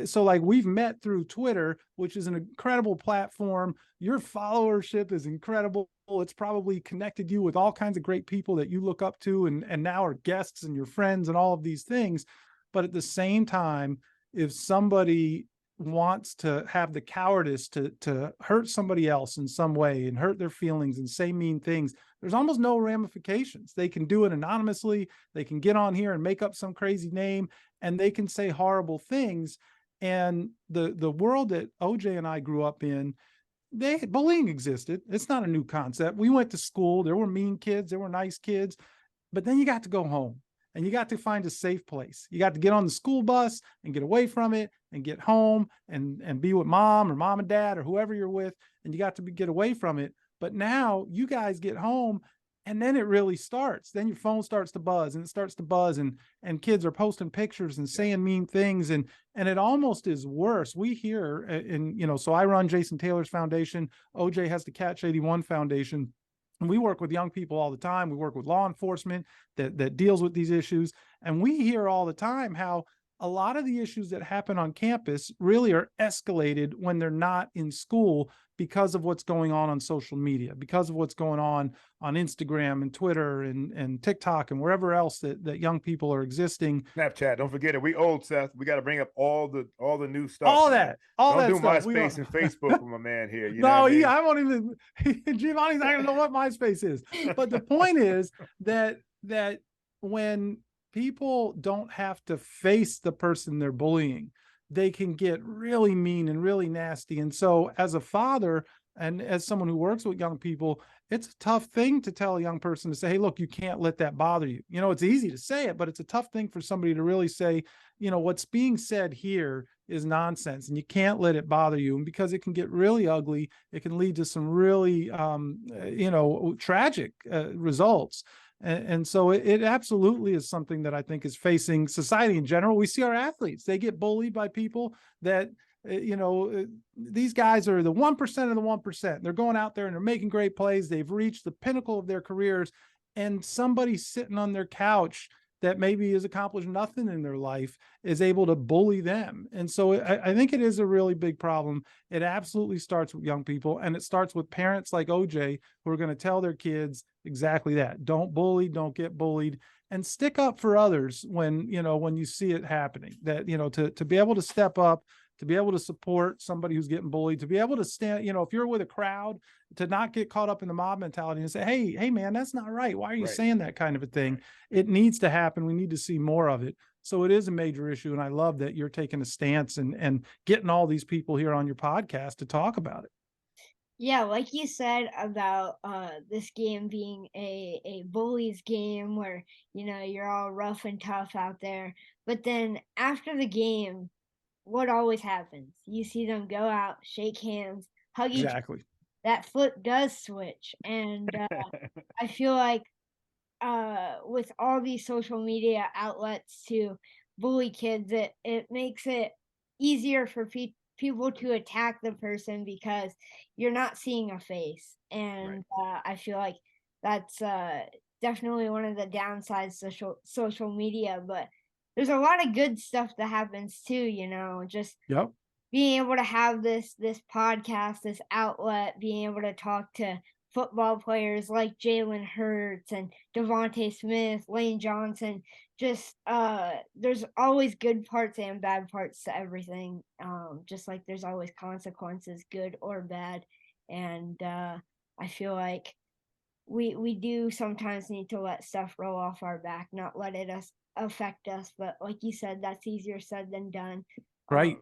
so like we've met through Twitter, which is an incredible platform. Your followership is incredible. It's probably connected you with all kinds of great people that you look up to and now are guests and your friends and all of these things. But at the same time, if somebody wants to have the cowardice to hurt somebody else in some way and hurt their feelings and say mean things, there's almost no ramifications. They can do it anonymously. They can get on here and make up some crazy name, and they can say horrible things. And the world that OJ and I grew up in, bullying existed. It's not a new concept. We went to school. There were mean kids. There were nice kids. But then you got to go home and you got to find a safe place. You got to get on the school bus and get away from it and get home and be with mom and dad or whoever you're with. And you got to get away from it. But now you guys get home and then it really starts. Then your phone starts to buzz and it starts to buzz and kids are posting pictures and saying mean things. And it almost is worse. We hear, and, so I run Jason Taylor's foundation. OJ has the Catch 81 Foundation. And we work with young people all the time. We work with law enforcement that deals with these issues. And we hear all the time how a lot of the issues that happen on campus really are escalated when they're not in school because of what's going on social media, because of what's going on Instagram and Twitter and TikTok and wherever else that young people are existing. Snapchat, don't forget it. We old, Seth. We got to bring up all the new stuff. All that don't do stuff. MySpace and Facebook with my man here. I won't even. Giovanni's not gonna know what MySpace is. But the point is that when people don't have to face the person they're bullying, they can get really mean and really nasty. And so as a father and as someone who works with young people, it's a tough thing to tell a young person to say, hey, look, you can't let that bother you. It's easy to say it, but it's a tough thing for somebody to really say, what's being said here is nonsense and you can't let it bother you. And because it can get really ugly, it can lead to some really, tragic results. And so it absolutely is something that I think is facing society in general. We see our athletes, they get bullied by people that, these guys are the 1% of the 1%. They're going out there and they're making great plays. They've reached the pinnacle of their careers, and somebody sitting on their couch that maybe has accomplished nothing in their life is able to bully them. And so I think it is a really big problem. It absolutely starts with young people, and it starts with parents like OJ who are going to tell their kids exactly that. Don't bully, don't get bullied, and stick up for others when you see it happening. That, to be able to step up, to be able to support somebody who's getting bullied, to be able to stand, if you're with a crowd, to not get caught up in the mob mentality and say, hey, man, that's not right. Why are you saying that kind of a thing? It needs to happen. We need to see more of it. So it is a major issue. And I love that you're taking a stance and getting all these people here on your podcast to talk about it. Yeah, like you said about this game being a bullies game where, you're all rough and tough out there. But then after the game, what always happens? You see them go out, shake hands, hug each other. That foot does switch. And I feel like with all these social media outlets to bully kids, it makes it easier for people to attack the person because you're not seeing a face. And I feel like that's definitely one of the downsides of social media. But there's a lot of good stuff that happens too, just being able to have this podcast, this outlet, being able to talk to football players like Jalen Hurts and Devontae Smith, Lane Johnson. Just there's always good parts and bad parts to everything. Just like there's always consequences, good or bad. And I feel like we do sometimes need to let stuff roll off our back, not let it affect us. But like you said, that's easier said than done. Right.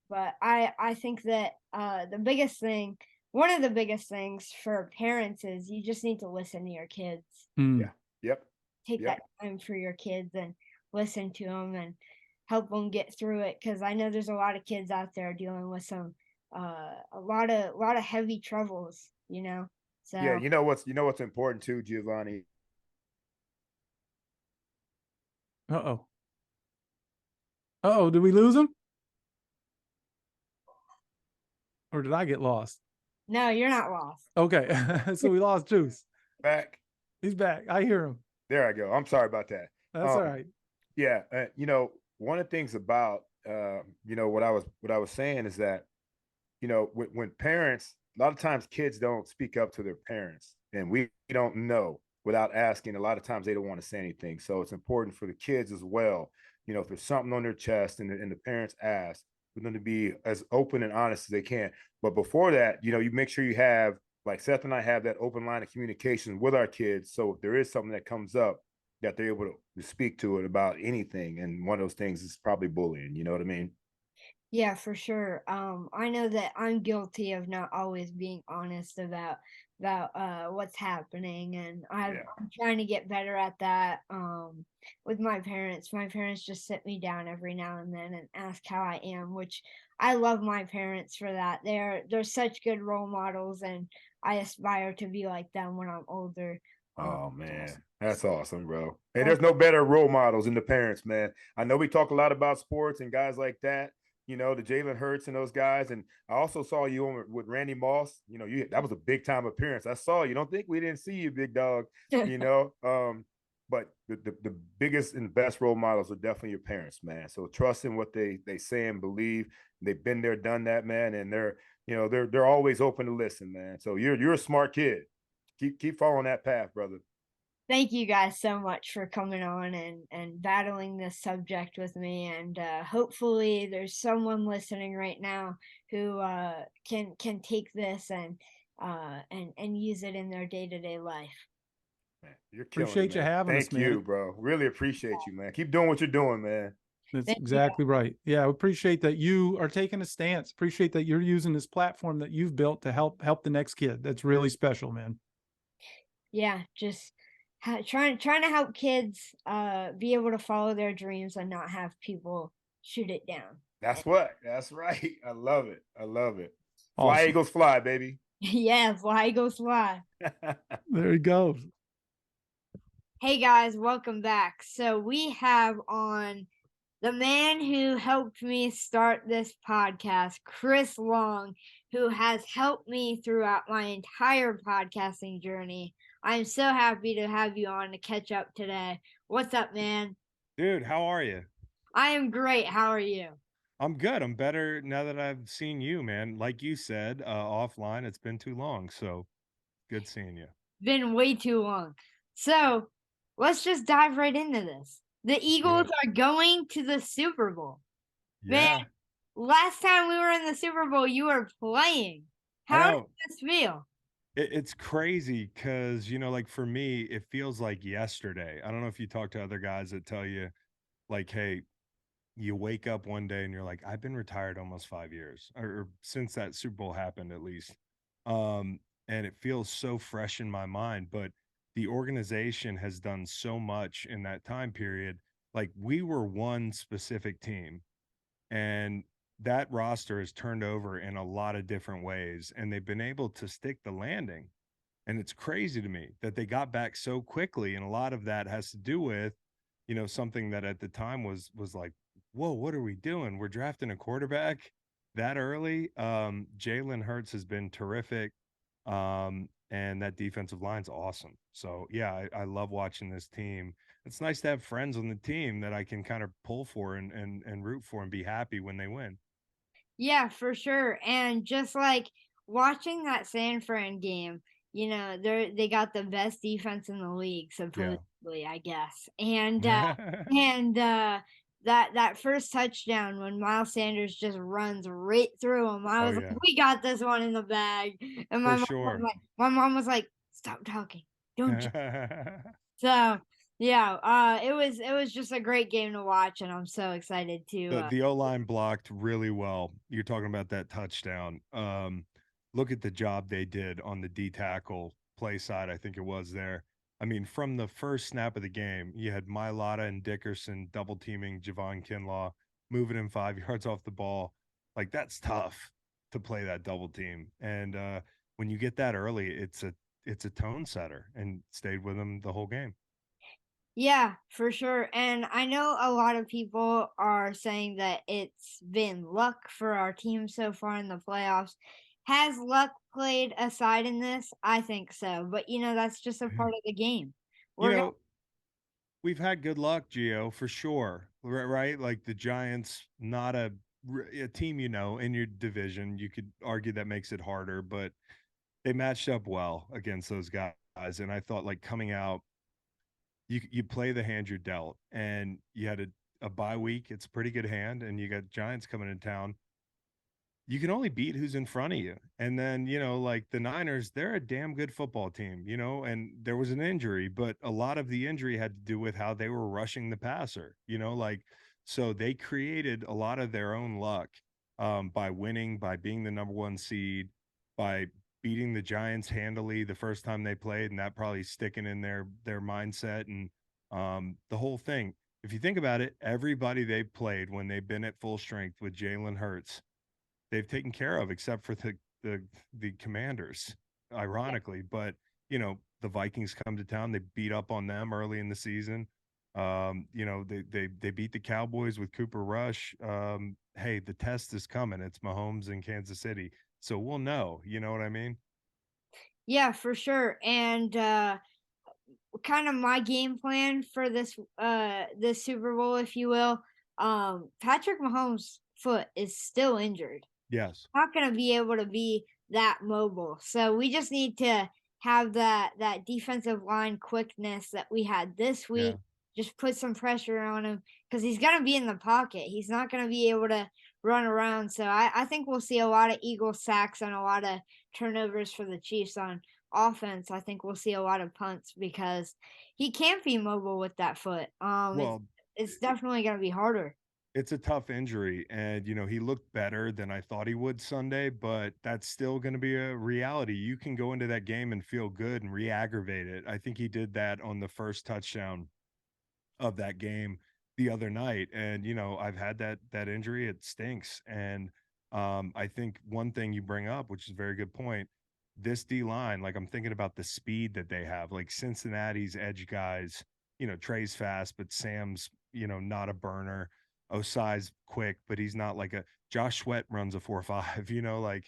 But I think that one of the biggest things for parents is you just need to listen to your kids. Yeah. Yep. Take that time for your kids and listen to them and help them get through it. Because I know there's a lot of kids out there dealing with some a lot of heavy troubles. So yeah, what's important too, Giovanni. Uh-oh, did we lose him? Or did I get lost? No, you're not lost. Okay, so we lost Juice. Back. He's back. I hear him. There I go. I'm sorry about that. That's all right. Yeah, one of the things about what I was saying is that when parents, a lot of times kids don't speak up to their parents, and we don't know without asking. A lot of times they don't want to say anything. So it's important for the kids as well. You know, if there's something on their chest and the parents ask, for them to be as open and honest as they can. But before that, you know, you make sure you have, like Seth and I have that open line of communication with our kids. So if there is something that comes up, that they're able to speak to it about anything. And one of those things is probably bullying. You know what I mean? Yeah, for sure. I know that I'm guilty of not always being honest about what's happening, and I'm trying to get better at that. With my parents. My parents just sit me down every now and then and ask how I am, which I love my parents for that. They're such good role models, and I aspire to be like them when I'm older. Oh man, that's awesome, bro. Hey, there's no better role models than the parents, man. I know we talk a lot about sports and guys like that, you know, the Jalen Hurts and those guys. And I also saw you on with Randy Moss. You know, that was a big time appearance. I saw you. Don't think we didn't see you, big dog. You know, but the biggest and best role models are definitely your parents, man. So trust in what they say and believe. They've been there, done that, man, and they're always open to listen, man. So you're a smart kid. Keep following that path, brother. Thank you guys so much for coming on and battling this subject with me. And hopefully there's someone listening right now who can take this and use it in their day-to-day life. Man, you're killing Appreciate it, you man. having us, Thank man. you, bro. Really appreciate you, man. Keep doing what you're doing, man. That's Thank you. exactly right. Yeah, I appreciate that you are taking a stance. Appreciate that you're using this platform that you've built to help the next kid. That's really special, man. Yeah, just trying to help kids be able to follow their dreams and not have people shoot it down. That's right. I love it. Fly, Awesome. Eagles, fly, baby. Yeah, fly goes fly. There he goes. Hey guys, welcome back. So we have on the man who helped me start this podcast, Chris Long, who has helped me throughout my entire podcasting journey. I'm so happy to have you on to catch up today. What's up, man? Dude, how are you? I am great. How are you? I'm good. I'm better now that I've seen you, man. Like you said, offline, it's been too long. So good seeing you. Been way too long. So let's just dive right into this. The Eagles are going to the Super Bowl. Yeah. Man, last time we were in the Super Bowl, you were playing. How does this feel? It's crazy because, you know, like for me, it feels like yesterday. I don't know if you talk to other guys that tell you, like, hey, you wake up one day and you're like, I've been retired almost 5 years, or since that Super Bowl happened, at least. And it feels so fresh in my mind. But the organization has done so much in that time period. Like we were one specific team, and that roster has turned over in a lot of different ways, and they've been able to stick the landing. And it's crazy to me that they got back so quickly. And a lot of that has to do with, you know, something that at the time was like, whoa, what are we doing? We're drafting a quarterback that early. Jalen Hurts has been terrific. And that defensive line's awesome. So yeah, I love watching this team. It's nice to have friends on the team that I can kind of pull for and root for and be happy when they win. Yeah, for sure. And just like watching that San Fran game, you know, they got the best defense in the league, supposedly, I guess. And that first touchdown when Miles Sanders just runs right through him, I was like, we got this one in the bag. And my mom was like, stop talking, don't you? So yeah, it was just a great game to watch, and I'm so excited to. The O-line blocked really well. You're talking about that touchdown. Look at the job they did on the D tackle play side. I think it was there. I mean, from the first snap of the game, you had Mailata and Dickerson double teaming Javon Kinlaw, moving him 5 yards off the ball. Like that's tough to play that double team. And when you get that early, it's a tone setter, and stayed with them the whole game. Yeah, for sure. And I know a lot of people are saying that it's been luck for our team so far in the playoffs. Has luck played a side in this? I think so. But, you know, that's just a part of the game. We've had good luck, Gio, for sure. Right? Like the Giants, not a team, you know, in your division. You could argue that makes it harder, but they matched up well against those guys. guys, and I thought like coming out, you play the hand you're dealt, and you had a bye week. It's a pretty good hand, and you got Giants coming in town. You can only beat who's in front of you. And then, like the Niners, they're a damn good football team, and there was an injury, but a lot of the injury had to do with how they were rushing the passer, like, so they created a lot of their own luck by winning, by being the number one seed, by beating the Giants handily the first time they played, and that probably sticking in their mindset and the whole thing. If you think about it, everybody they played when they've been at full strength with Jalen Hurts, they've taken care of, except for the Commanders, ironically. But the Vikings come to town, they beat up on them early in the season. They beat the Cowboys with Cooper Rush. Hey, the test is coming. It's Mahomes in Kansas City, so we'll know. You know what I mean? Yeah, for sure. And kind of my game plan for this Super Bowl, if you will. Patrick Mahomes' foot is still injured. Yes. Not going to be able to be that mobile. So we just need to have that defensive line quickness that we had this week. Yeah. Just put some pressure on him because he's going to be in the pocket. He's not going to be able to run around. So I think we'll see a lot of Eagle sacks and a lot of turnovers for the Chiefs on offense. I think we'll see a lot of punts because he can't be mobile with that foot. It's definitely going to be harder. It's a tough injury, and he looked better than I thought he would Sunday, but that's still going to be a reality. You can go into that game and feel good and re-aggravate it. I think he did that on the first touchdown of that game the other night, and I've had that injury. It stinks, and I think one thing you bring up, which is a very good point, this D line, like I'm thinking about the speed that they have, like Cincinnati's edge guys. Trey's fast, but Sam's not a burner. Osai's quick, but he's not like a Josh Sweat runs a 4.5, like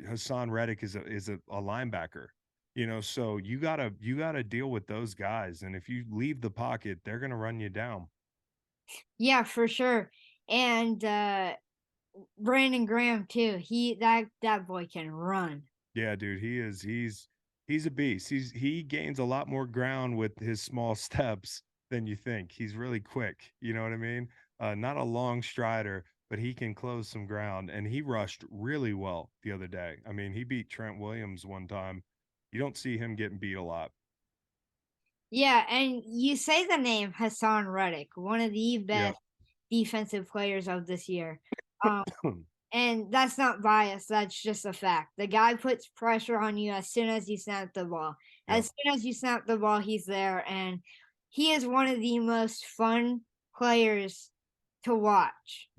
Hassan Reddick is a linebacker, so you gotta deal with those guys. And if you leave the pocket, they're gonna run you down. Yeah, for sure. And Brandon Graham too. That boy can run. Yeah, dude, he's a beast. He gains a lot more ground with his small steps than you think. He's really quick. You know what I mean? Not a long strider, but he can close some ground. And he rushed really well the other day. I mean, he beat Trent Williams one time. You don't see him getting beat a lot. Yeah, and you say the name Hassan Reddick, one of the best defensive players of this year. And that's not bias. That's just a fact. The guy puts pressure on you as soon as you snap the ball. As soon as you snap the ball, he's there. And he is one of the most fun players to watch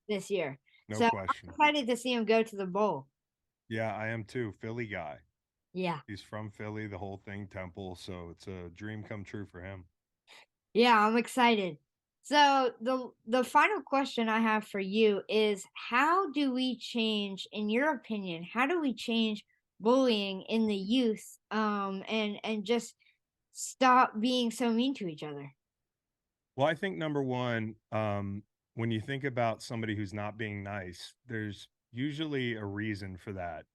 this year. No question. I'm excited to see him go to the bowl. Yeah, I am too. Philly guy. Yeah. He's from Philly, the whole thing, Temple. So it's a dream come true for him. Yeah, I'm excited. So the final question I have for you is, how do we change, in your opinion, how do we change bullying in the youth and just stop being so mean to each other? Well, I think number one, when you think about somebody who's not being nice, there's usually a reason for that.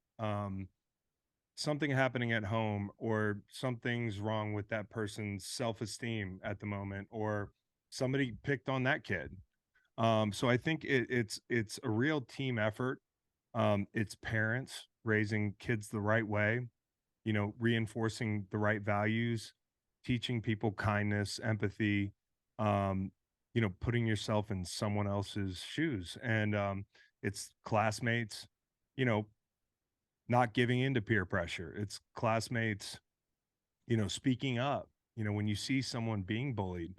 Something happening at home, or something's wrong with that person's self-esteem at the moment, or somebody picked on that kid. So I think it's a real team effort. It's parents raising kids the right way, reinforcing the right values, teaching people kindness, empathy, putting yourself in someone else's shoes. And it's classmates, not giving in to peer pressure. It's classmates, speaking up. When you see someone being bullied,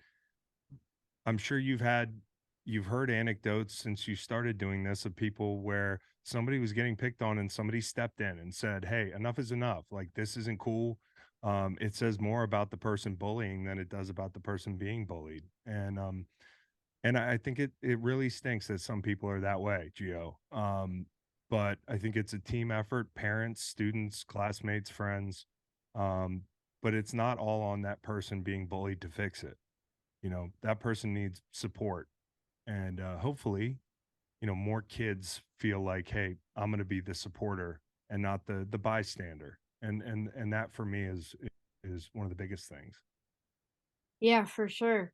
I'm sure you've heard anecdotes since you started doing this of people where somebody was getting picked on and somebody stepped in and said, "Hey, enough is enough. Like, this isn't cool." It says more about the person bullying than it does about the person being bullied. And I think it really stinks that some people are that way, Gio. But I think it's a team effort, parents, students, classmates, friends. But it's not all on that person being bullied to fix it. That person needs support. And hopefully, more kids feel like, hey, I'm going to be the supporter and not the bystander. And that for me is one of the biggest things. Yeah, for sure.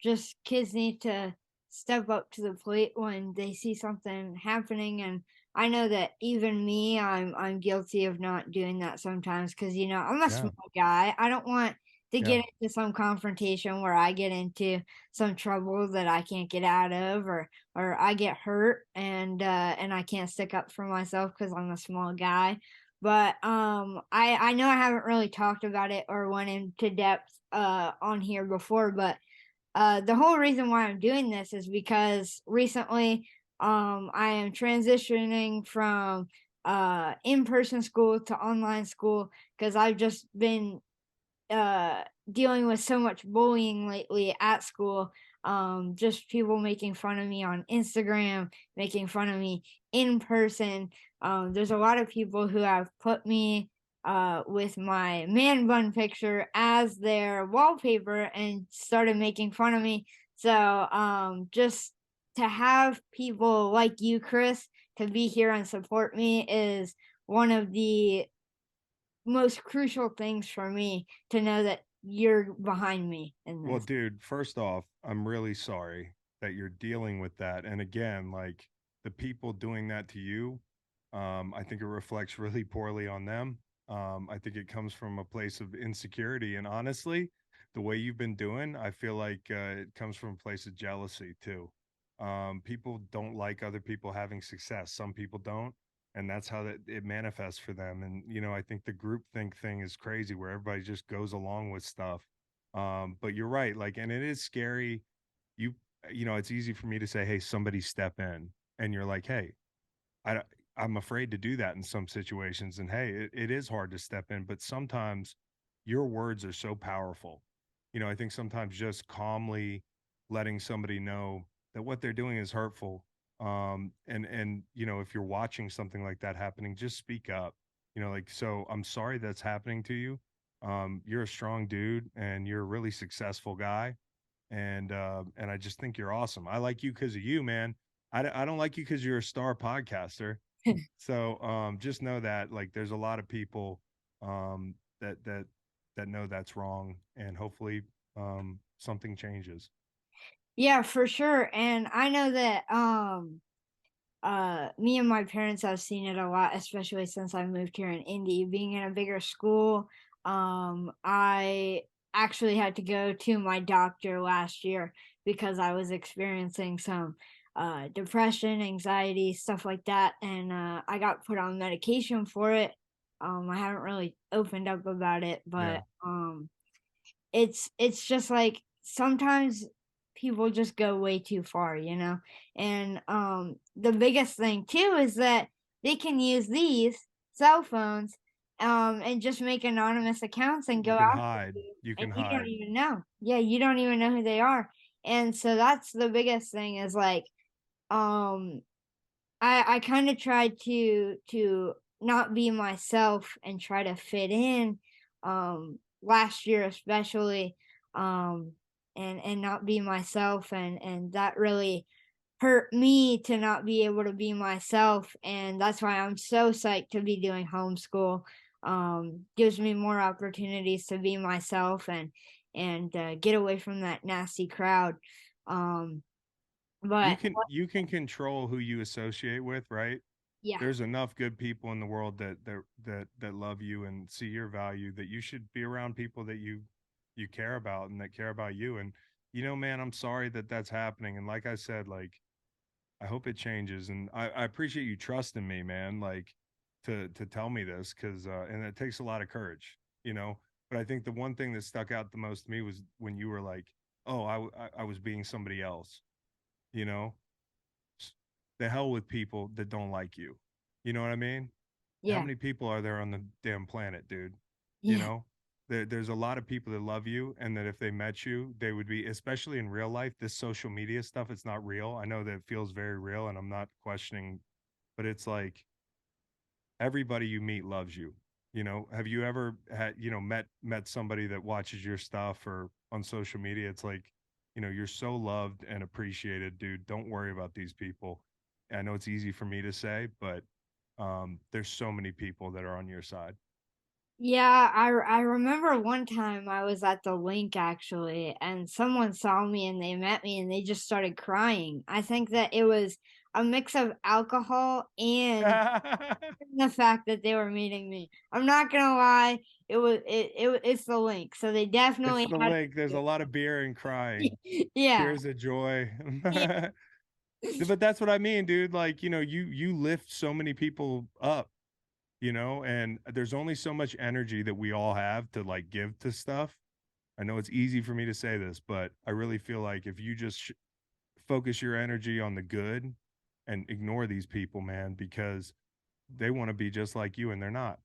Just kids need to step up to the plate when they see something happening, and I know that even me, I'm guilty of not doing that sometimes because I'm a Yeah. small guy. I don't want to Yeah. get into some confrontation where I get into some trouble that I can't get out of, or I get hurt and I can't stick up for myself because I'm a small guy. But I know I haven't really talked about it or went into depth on here before, but the whole reason why I'm doing this is because recently I am transitioning from in-person school to online school because I've just been dealing with so much bullying lately at school. Just people making fun of me on Instagram, making fun of me in person. There's a lot of people who have put me with my man bun picture as their wallpaper and started making fun of me. So just to have people like you, Chris, to be here and support me is one of the most crucial things for me to know that you're behind me in Well, this. dude, first off, I'm really sorry that you're dealing with that. And again, like the people doing that to you, I think it reflects really poorly on them. I think it comes from a place of insecurity. And honestly, the way you've been doing, I feel like it comes from a place of jealousy too. People don't like other people having success. Some people don't. And that's how it manifests for them. And, I think the groupthink thing is crazy where everybody just goes along with stuff. But you're right. Like, and it is scary. You, it's easy for me to say, hey, somebody step in. And you're like, hey, I, I'm afraid to do that in some situations. And hey, it is hard to step in, but sometimes your words are so powerful. I think sometimes just calmly letting somebody know that what they're doing is hurtful. And if you're watching something like that happening, just speak up. Like, so I'm sorry that's happening to you. You're a strong dude and you're a really successful guy. And I just think you're awesome. I like you because of you, man. I don't like you because you're a star podcaster. So just know that like there's a lot of people that know that's wrong, and hopefully something changes. Yeah, for sure. And I know that me and my parents have seen it a lot, especially since I moved here in Indy. Being in a bigger school, I actually had to go to my doctor last year because I was experiencing some depression, anxiety, stuff like that, and I got put on medication for it. I haven't really opened up about it, Yeah. but it's just like sometimes people just go way too far, and the biggest thing too is that they can use these cell phones and just make anonymous accounts and You go can after hide. you, You and can you don't hide. even know. Yeah, you don't even know who they are. And so that's the biggest thing is like um I kind of tried to not be myself and try to fit in last year especially, um and not be myself, and that really hurt me to not be able to be myself, and that's why I'm so psyched to be doing homeschool. Gives me more opportunities to be myself and get away from that nasty crowd. um You but can you can control who you associate with, right? yeah. There's enough good people in the world that love you and see your value that you should be around people that you care about and that care about you. And man, I'm sorry that that's happening. And like I said, like I hope it changes. And I appreciate you trusting me, man. Like to tell me this because and it takes a lot of courage, But I think the one thing that stuck out the most to me was when you were like, "Oh, I was being somebody else," you know the hell with people that don't like you. You know what I mean? How Yeah. many people are there on the damn planet, dude? You Yeah. know, there's a lot of people that love you, and that if they met you, they would be, especially in real life, this social media stuff, it's not real. I know that it feels very real, and I'm not questioning, but it's like everybody you meet loves you. Have you ever had, met somebody that watches your stuff or on social media? It's like, you're so loved and appreciated, dude. Don't worry about these people. I know it's easy for me to say, but there's so many people that are on your side. Yeah, I remember one time I was at the link actually, and someone saw me and they met me and they just started crying. I think that it was a mix of alcohol and the fact that they were meeting me. I'm not gonna lie, it's the link, so they definitely It's the had link. There's a lot of beer and crying. yeah. Tears of joy. Yeah. But that's what I mean, dude. Like, you lift so many people up, and there's only so much energy that we all have to like give to stuff. I know it's easy for me to say this, but I really feel like if you just focus your energy on the good and ignore these people, man, because they want to be just like you and they're not.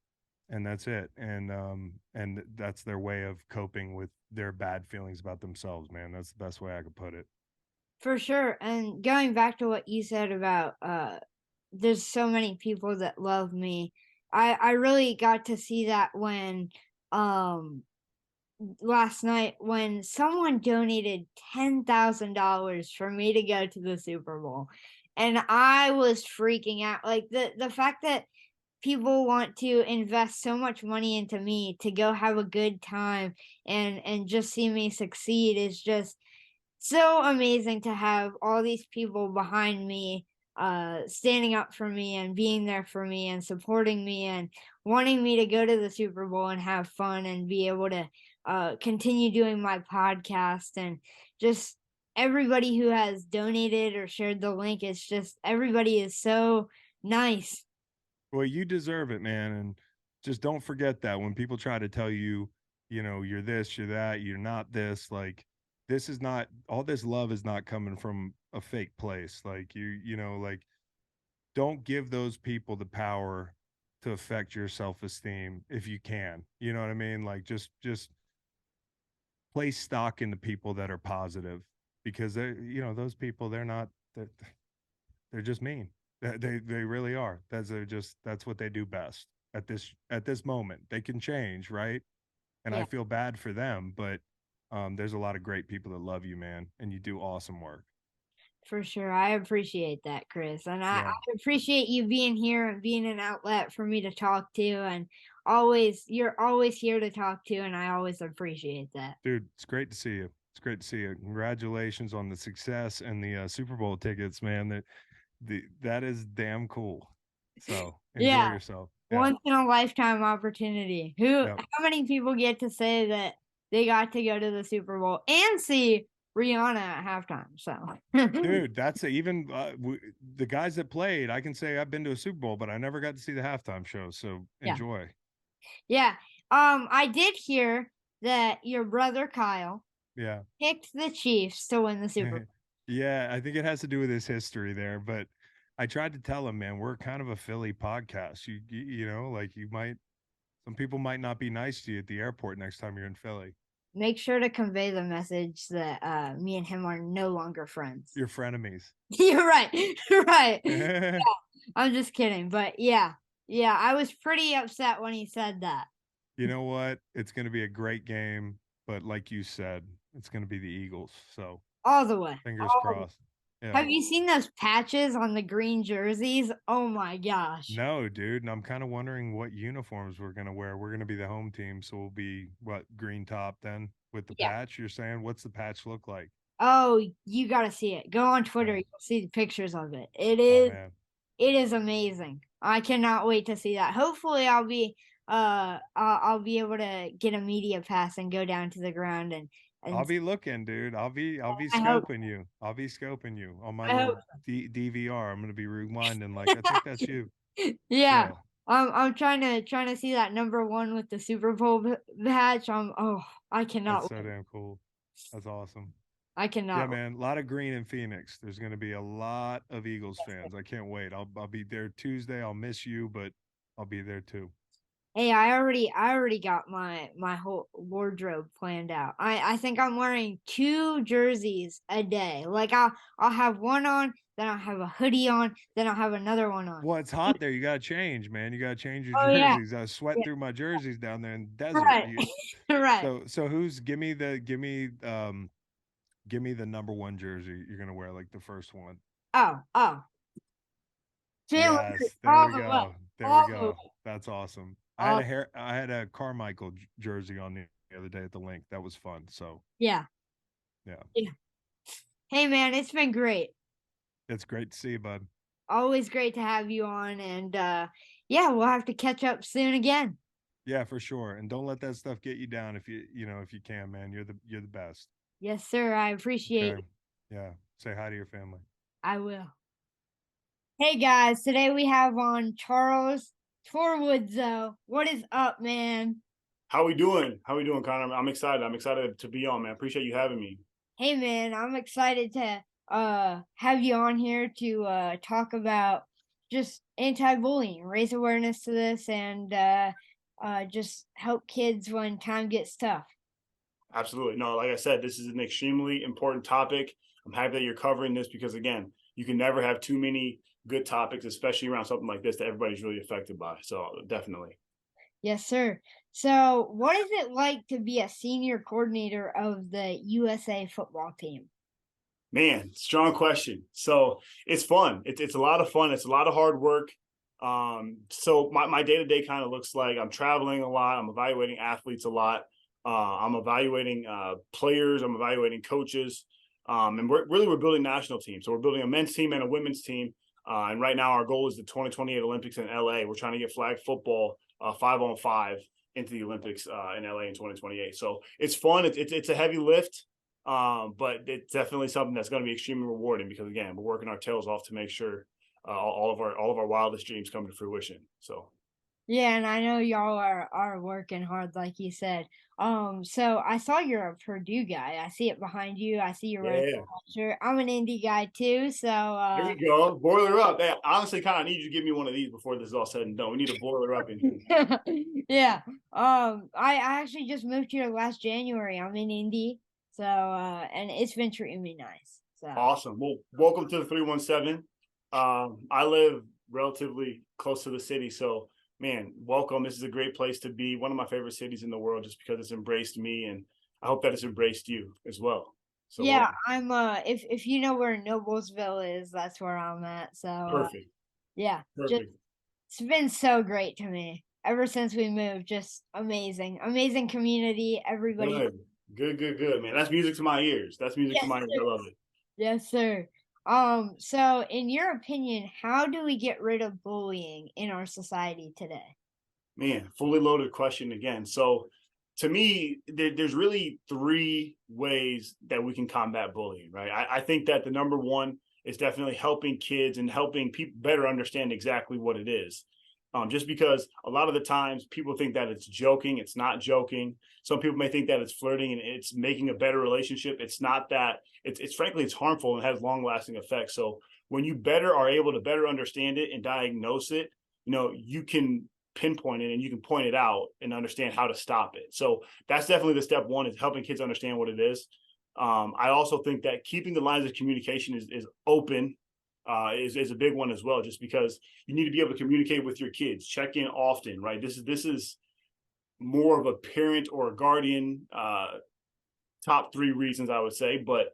And that's it. And that's their way of coping with their bad feelings about themselves, man. That's the best way I could put it. For sure. And going back to what you said about there's so many people that love me. I really got to see that when um last night when someone donated $10,000 for me to go to the Super Bowl. And I was freaking out. Like the fact that people want to invest so much money into me to go have a good time and just see me succeed is just so amazing to have all these people behind me standing up for me and being there for me and supporting me and wanting me to go to the Super Bowl and have fun and be able to continue doing my podcast and just everybody who has donated or shared the link. It's just everybody is so nice. Well, you deserve it, man. And just don't forget that when people try to tell you, you're this, you're that, you're not this, like this is not all this love is not coming from a fake place. Like like don't give those people the power to affect your self-esteem if you can. You know what I mean? Like just place stock in the people that are positive because those people they're just mean. They really are. That's what they do best at this moment. They can change, right? And I Yeah. feel bad for them, but there's a lot of great people that love you, man, and you do awesome work. For sure. I appreciate that, Chris. And I Yeah, appreciate you being here and being an outlet for me to talk to. And you're always here to talk to. And I always appreciate that. dude, it's great to see you. It's great to see you. Congratulations on the success and the Super Bowl tickets, man. That is damn cool. So enjoy Yeah. yourself. Yeah, Once in a lifetime opportunity. yeah. How many people get to say that they got to go to the Super Bowl and see Rihanna at halftime? So, Dude, even the guys that played. I can say I've been to a Super Bowl, but I never got to see the halftime show. So yeah. enjoy. Yeah. I did hear that your brother Kyle Yeah. picked the Chiefs to win the Super Bowl. Yeah, I think it has to do with his history there, but I tried to tell him, man, we're kind of a Philly podcast. Like some people might not be nice to you at the airport next time you're in Philly. Make sure to convey the message that me and him are no longer friends. You're frenemies. You're right. Right. Yeah, I'm just kidding. But yeah, I was pretty upset when he said that. You know what? It's going to be a great game, but like you said, it's going to be the Eagles. So All the way. fingers crossed. Yeah. Have you seen those patches on the green jerseys? Oh my gosh. No, dude. And I'm kind of wondering what uniforms we're going to wear. We're going to be the home team. So we'll be green top then with the patch. You're saying, what's the patch look like? Oh, you got to see it. Go on Twitter. You'll see the pictures of it. It is amazing. I cannot wait to see that. Hopefully I'll be able to get a media pass and go down to the ground and I'll be looking, dude. I'll be scoping you. I'll be scoping you on my little DVR. I'm gonna be rewinding like I think that's you. Yeah. I'm trying to see that number 1 with the Super Bowl badge. I cannot. That's so damn cool. That's awesome. I cannot. Yeah, man. A lot of green in Phoenix. There's gonna be a lot of Eagles fans. I can't wait. I'll be there Tuesday. I'll miss you, but I'll be there too. Hey, I already got my whole wardrobe planned out. I think I'm wearing 2 jerseys a day. Like I'll have one on, then I'll have a hoodie on, then I'll have another one on. Well, it's hot there. You gotta change, man. You gotta change your Yeah. jerseys. I was sweating through my jerseys down there in the desert. Right. Right. So give me the number 1 jersey you're gonna wear, like the first one. Oh. Yes, there we go. There we go. That's awesome. I had a Carmichael jersey on the other day at the link. That was fun. So Yeah. yeah. Hey man, it's been great. It's great to see you, bud. Always great to have you on, and yeah, we'll have to catch up soon again. Yeah, for sure. And don't let that stuff get you down if you can, man. You're the best. Yes, sir. I appreciate it. Yeah. Say hi to your family. I will. Hey guys, today we have on Charles Torwoodzo. What is up, man? How we doing, Connor? I'm excited. I'm excited to be on, man. Appreciate you having me. Hey man, I'm excited to have you on here to talk about just anti-bullying, raise awareness to this, and just help kids when time gets tough. Absolutely. No, like I said, this is an extremely important topic. I'm happy that you're covering this because, again, you can never have too many good topics, especially around something like this that everybody's really affected by. So definitely. Yes, sir. So what is it like to be a senior coordinator of the USA football team? Man, strong question. So it's fun. It's a lot of fun. It's a lot of hard work. So my day-to-day kind of looks like I'm traveling a lot. I'm evaluating athletes a lot. I'm evaluating players. I'm evaluating coaches. And we're building national teams. So we're building a men's team and a women's team. And right now our goal is the 2028 Olympics in LA. We're trying to get flag football 5-on-5 into the Olympics in LA in 2028. So it's fun. It's a heavy lift, but it's definitely something that's going to be extremely rewarding because, again, we're working our tails off to make sure all of our wildest dreams come to fruition. So. Yeah, and I know y'all are working hard, like you said. So I saw you're a Purdue guy. I see it behind you. I see you're wearing a shirt. I'm an Indy guy too. So here we go. Boiler up. Hey, honestly, kind of need you to give me one of these before this is all said and done. We need a boiler up in here. Yeah. I actually just moved here last January. I'm in Indy. So and it's been treating me nice. So awesome. Well, welcome to the 317. I live relatively close to the city, so man, welcome. This is a great place to be. One of my favorite cities in the world just because it's embraced me, and I hope that it's embraced you as well. So yeah, I'm if you know where Noblesville is, that's where I'm at. So perfect. Yeah. Perfect. It's been so great to me ever since we moved. Just amazing. Amazing community. Everybody. Good, man. That's music to my ears. That's music to my ears. I love it. Yes, sir. So in your opinion, how do we get rid of bullying in our society today? Man, fully loaded question again. So to me, there's really three ways that we can combat bullying, right? I think that the number one is definitely helping kids and helping people better understand exactly what it is. Just because a lot of the times people think that it's joking, it's not joking. Some people may think that it's flirting and it's making a better relationship. It's not that. It's frankly, it's harmful and has long-lasting effects. So when you are able to better understand it and diagnose it, you can pinpoint it and you can point it out and understand how to stop it. So that's definitely the step one, is helping kids understand what it is. I also think that keeping the lines of communication is open. Is a big one as well, just because you need to be able to communicate with your kids, check in often, right? This is more of a parent or a guardian top three reasons, I would say, but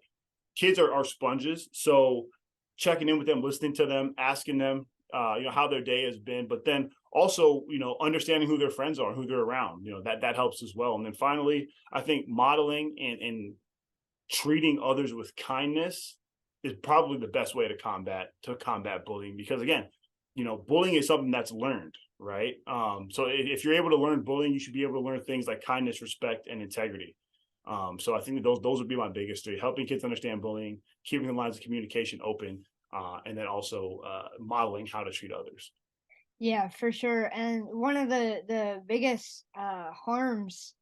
kids are sponges. So checking in with them, listening to them, asking them, how their day has been, but then also, understanding who their friends are, who they're around, that helps as well. And then finally, I think modeling and treating others with kindness is probably the best way to combat bullying, because again, bullying is something that's learned, right? So if you're able to learn bullying, you should be able to learn things like kindness, respect, and integrity. So I think that those would be my biggest three: helping kids understand bullying, keeping the lines of communication open, and then also modeling how to treat others. Yeah, for sure. And one of the biggest harms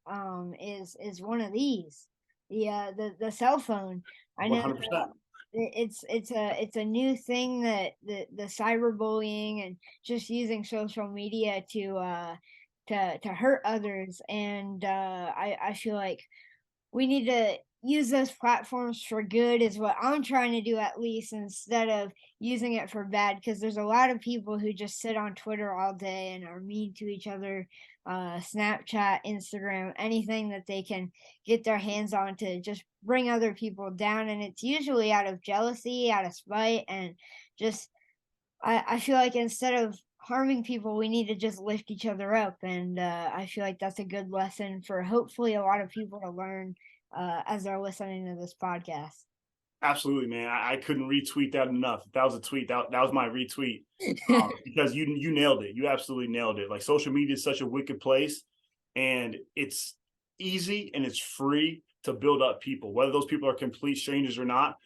is one of these, the cell phone. I know 100%. It's a new thing, that the cyberbullying and just using social media to hurt others, and I feel like we need to use those platforms for good, is what I'm trying to do, at least, instead of using it for bad, because there's a lot of people who just sit on Twitter all day and are mean to each other, Snapchat, Instagram, anything that they can get their hands on to just bring other people down. And it's usually out of jealousy, out of spite, and just I feel like instead of harming people, we need to just lift each other up. And I feel like that's a good lesson for hopefully a lot of people to learn as they're listening to this podcast. Absolutely, man. I couldn't retweet that enough. If that was a tweet, that was my retweet. Because you nailed it. You absolutely nailed it. Like, social media is such a wicked place, and it's easy and it's free to build up people, whether those people are complete strangers or not.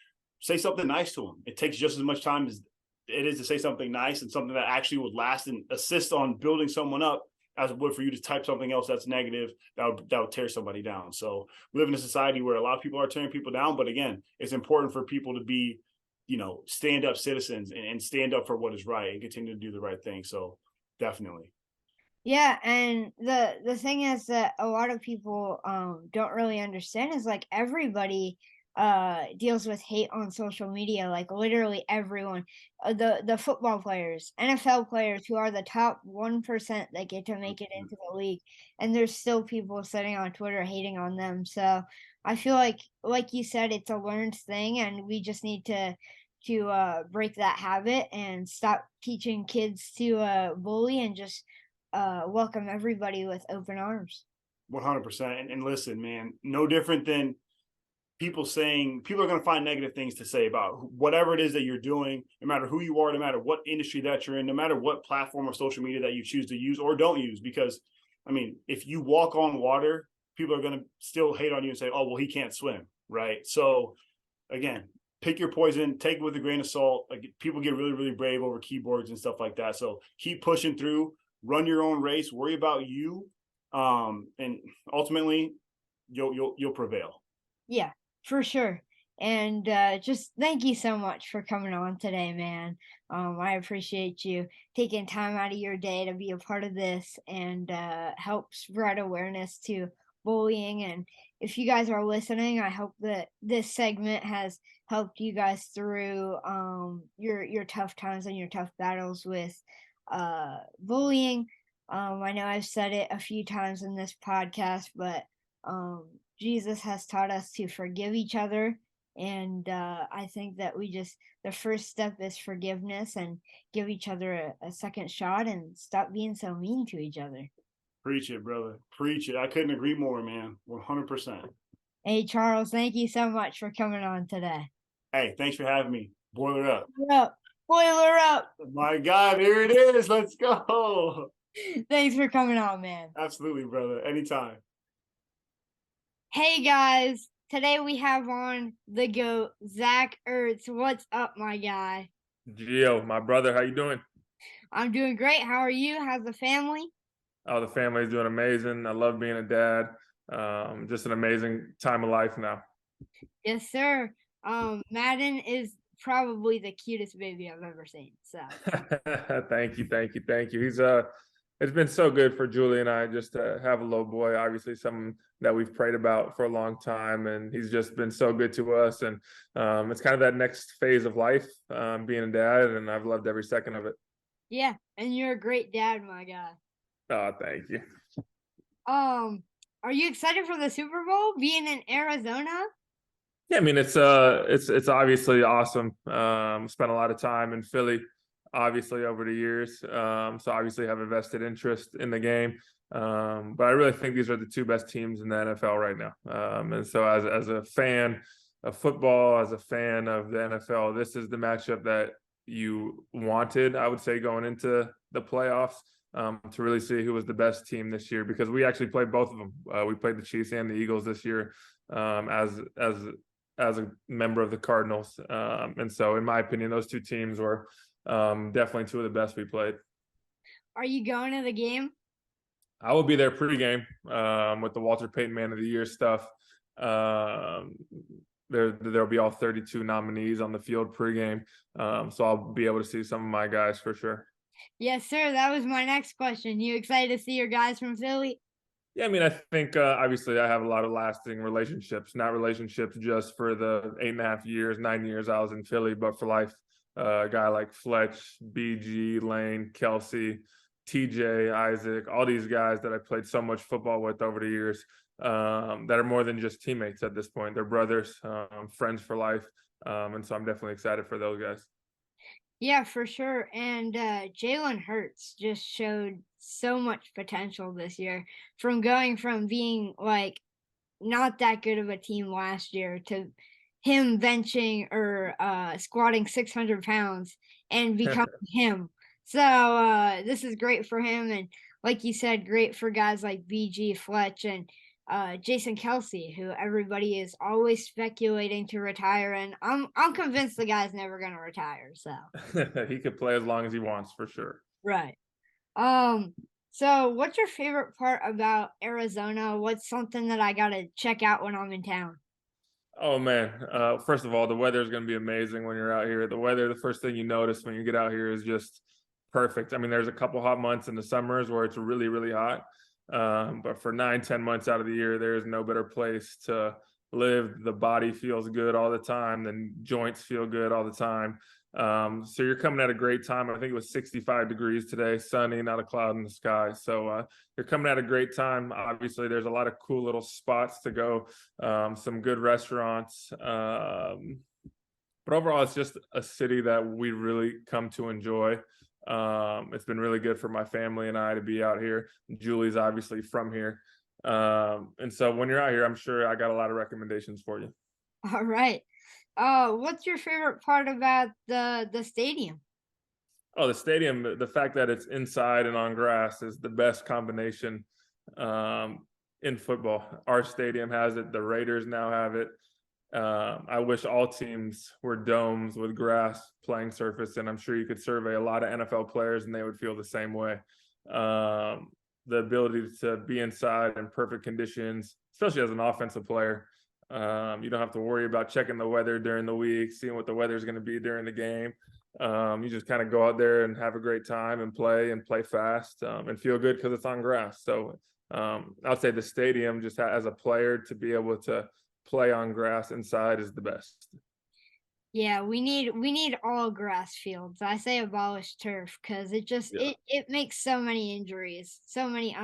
Say something nice to them. It takes just as much time as it is to say something nice and something that actually would last and assist on building someone up as it would for you to type something else that's negative that would tear somebody down. So we live in a society where a lot of people are tearing people down, but again, it's important for people to be, stand up citizens and stand up for what is right and continue to do the right thing. So definitely. Yeah, and the thing is that a lot of people don't really understand is like everybody deals with hate on social media, like literally everyone. The football players, NFL players who are the top 1% that get to make it into the league, and there's still people sitting on Twitter hating on them. So I feel like you said, it's a learned thing, and we just need to break that habit and stop teaching kids to bully and just welcome everybody with open arms. 100%. And listen, man, no different than people are going to find negative things to say about whatever it is that you're doing, no matter who you are, no matter what industry that you're in, no matter what platform of social media that you choose to use or don't use. Because, I mean, if you walk on water, people are going to still hate on you and say, oh, well, he can't swim, right? So, again, pick your poison, take it with a grain of salt. Like, people get really, really brave over keyboards and stuff like that. So keep pushing through, run your own race, worry about you, and ultimately you'll prevail. Yeah, for sure. And just thank you so much for coming on today, man. I appreciate you taking time out of your day to be a part of this and help spread awareness to bullying. And if you guys are listening, I hope that this segment has helped you guys through your tough times and your tough battles with bullying. I know I've said it a few times in this podcast, but Jesus has taught us to forgive each other. And I think that the first step is forgiveness and give each other a second shot and stop being so mean to each other. Preach it, brother. Preach it. I couldn't agree more, man. 100%. Hey, Charles, thank you so much for coming on today. Hey, thanks for having me. Boiler up. Boiler up. My God, here it is. Let's go. Thanks for coming on, man. Absolutely, brother. Anytime. Hey, guys. Today we have on the GOAT, Zach Ertz. What's up, my guy? Gio, my brother, how you doing? I'm doing great. How are you? How's the family? Oh, the family's doing amazing. I love being a dad. Just an amazing time of life now. Yes, sir. Madden is probably the cutest baby I've ever seen. So Thank you. He's it's been so good for Julie and I just to have a little boy, obviously something that we've prayed about for a long time, and he's just been so good to us. And it's kind of that next phase of life, being a dad, and I've loved every second of it. Yeah, and you're a great dad, my guy. Oh, thank you. Are you excited for the Super Bowl being in Arizona? Yeah, I mean it's obviously awesome. Spent a lot of time in Philly, obviously over the years. So obviously have a vested interest in the game. But I really think these are the two best teams in the NFL right now. And so as a fan of football, as a fan of the NFL, this is the matchup that you wanted, I would say, going into the playoffs. To really see who was the best team this year, because we actually played both of them. We played the Chiefs and the Eagles this year as a member of the Cardinals. And so, in my opinion, those two teams were definitely two of the best we played. Are you going to the game? I will be there pregame with the Walter Payton Man of the Year stuff. There'll be all 32 nominees on the field pregame. So I'll be able to see some of my guys for sure. Yes, sir. That was my next question. You excited to see your guys from Philly? Yeah, I mean, I think obviously I have a lot of lasting relationships, not relationships just for the 8.5 years, 9 years I was in Philly, but for life. A guy like Fletch, BG, Lane, Kelsey, TJ, Isaac, all these guys that I played so much football with over the years that are more than just teammates at this point. They're brothers, friends for life. And so I'm definitely excited for those guys. Yeah, for sure. And Jalen Hurts just showed so much potential this year from going from being like not that good of a team last year to him benching or squatting 600 pounds and becoming him. So this is great for him. And like you said, great for guys like BG Fletch and Jason Kelsey, who everybody is always speculating to retire. And I'm convinced the guy's never going to retire. So He could play as long as he wants for sure. right. So what's your favorite part about Arizona? What's something that I gotta check out when I'm in town? Oh man. First of all, the weather is going to be amazing when you're out here. The weather, the first thing you notice when you get out here is just perfect. I mean, there's a couple hot months in the summers where it's really, really hot. But for 9, 10 months out of the year, there is no better place to live. The body feels good all the time. The joints feel good all the time. So you're coming at a great time. I think it was 65 degrees today, sunny, not a cloud in the sky. So you're coming at a great time. Obviously, there's a lot of cool little spots to go, some good restaurants. But overall, it's just a city that we really come to enjoy. It's been really good for my family and I to be out here. Julie's obviously from here. And so when you're out here, I'm sure I got a lot of recommendations for you. All right. What's your favorite part about the stadium? Oh, the stadium, the fact that it's inside and on grass is the best combination in football. Our stadium has it. The Raiders now have it. I wish all teams were domes with grass playing surface, and I'm sure you could survey a lot of NFL players and they would feel the same way. The ability to be inside in perfect conditions, especially as an offensive player. You don't have to worry about checking the weather during the week, seeing what the weather is going to be during the game. You just kind of go out there and have a great time and play fast and feel good because it's on grass. So I'll say the stadium, just as a player, to be able to play on grass inside is the best. Yeah, we need all grass fields. I say abolish turf because it makes so many injuries, so many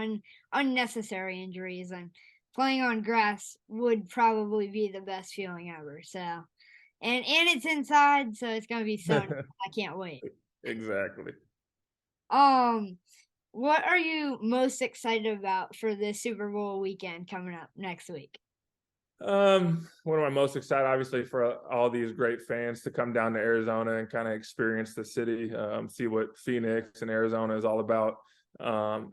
unnecessary injuries, and playing on grass would probably be the best feeling ever. So, and it's inside, so it's gonna be so nice. I can't wait. Exactly. What are you most excited about for the Super Bowl weekend coming up next week? What am I most excited? Obviously, for all these great fans to come down to Arizona and kind of experience the city, see what Phoenix and Arizona is all about.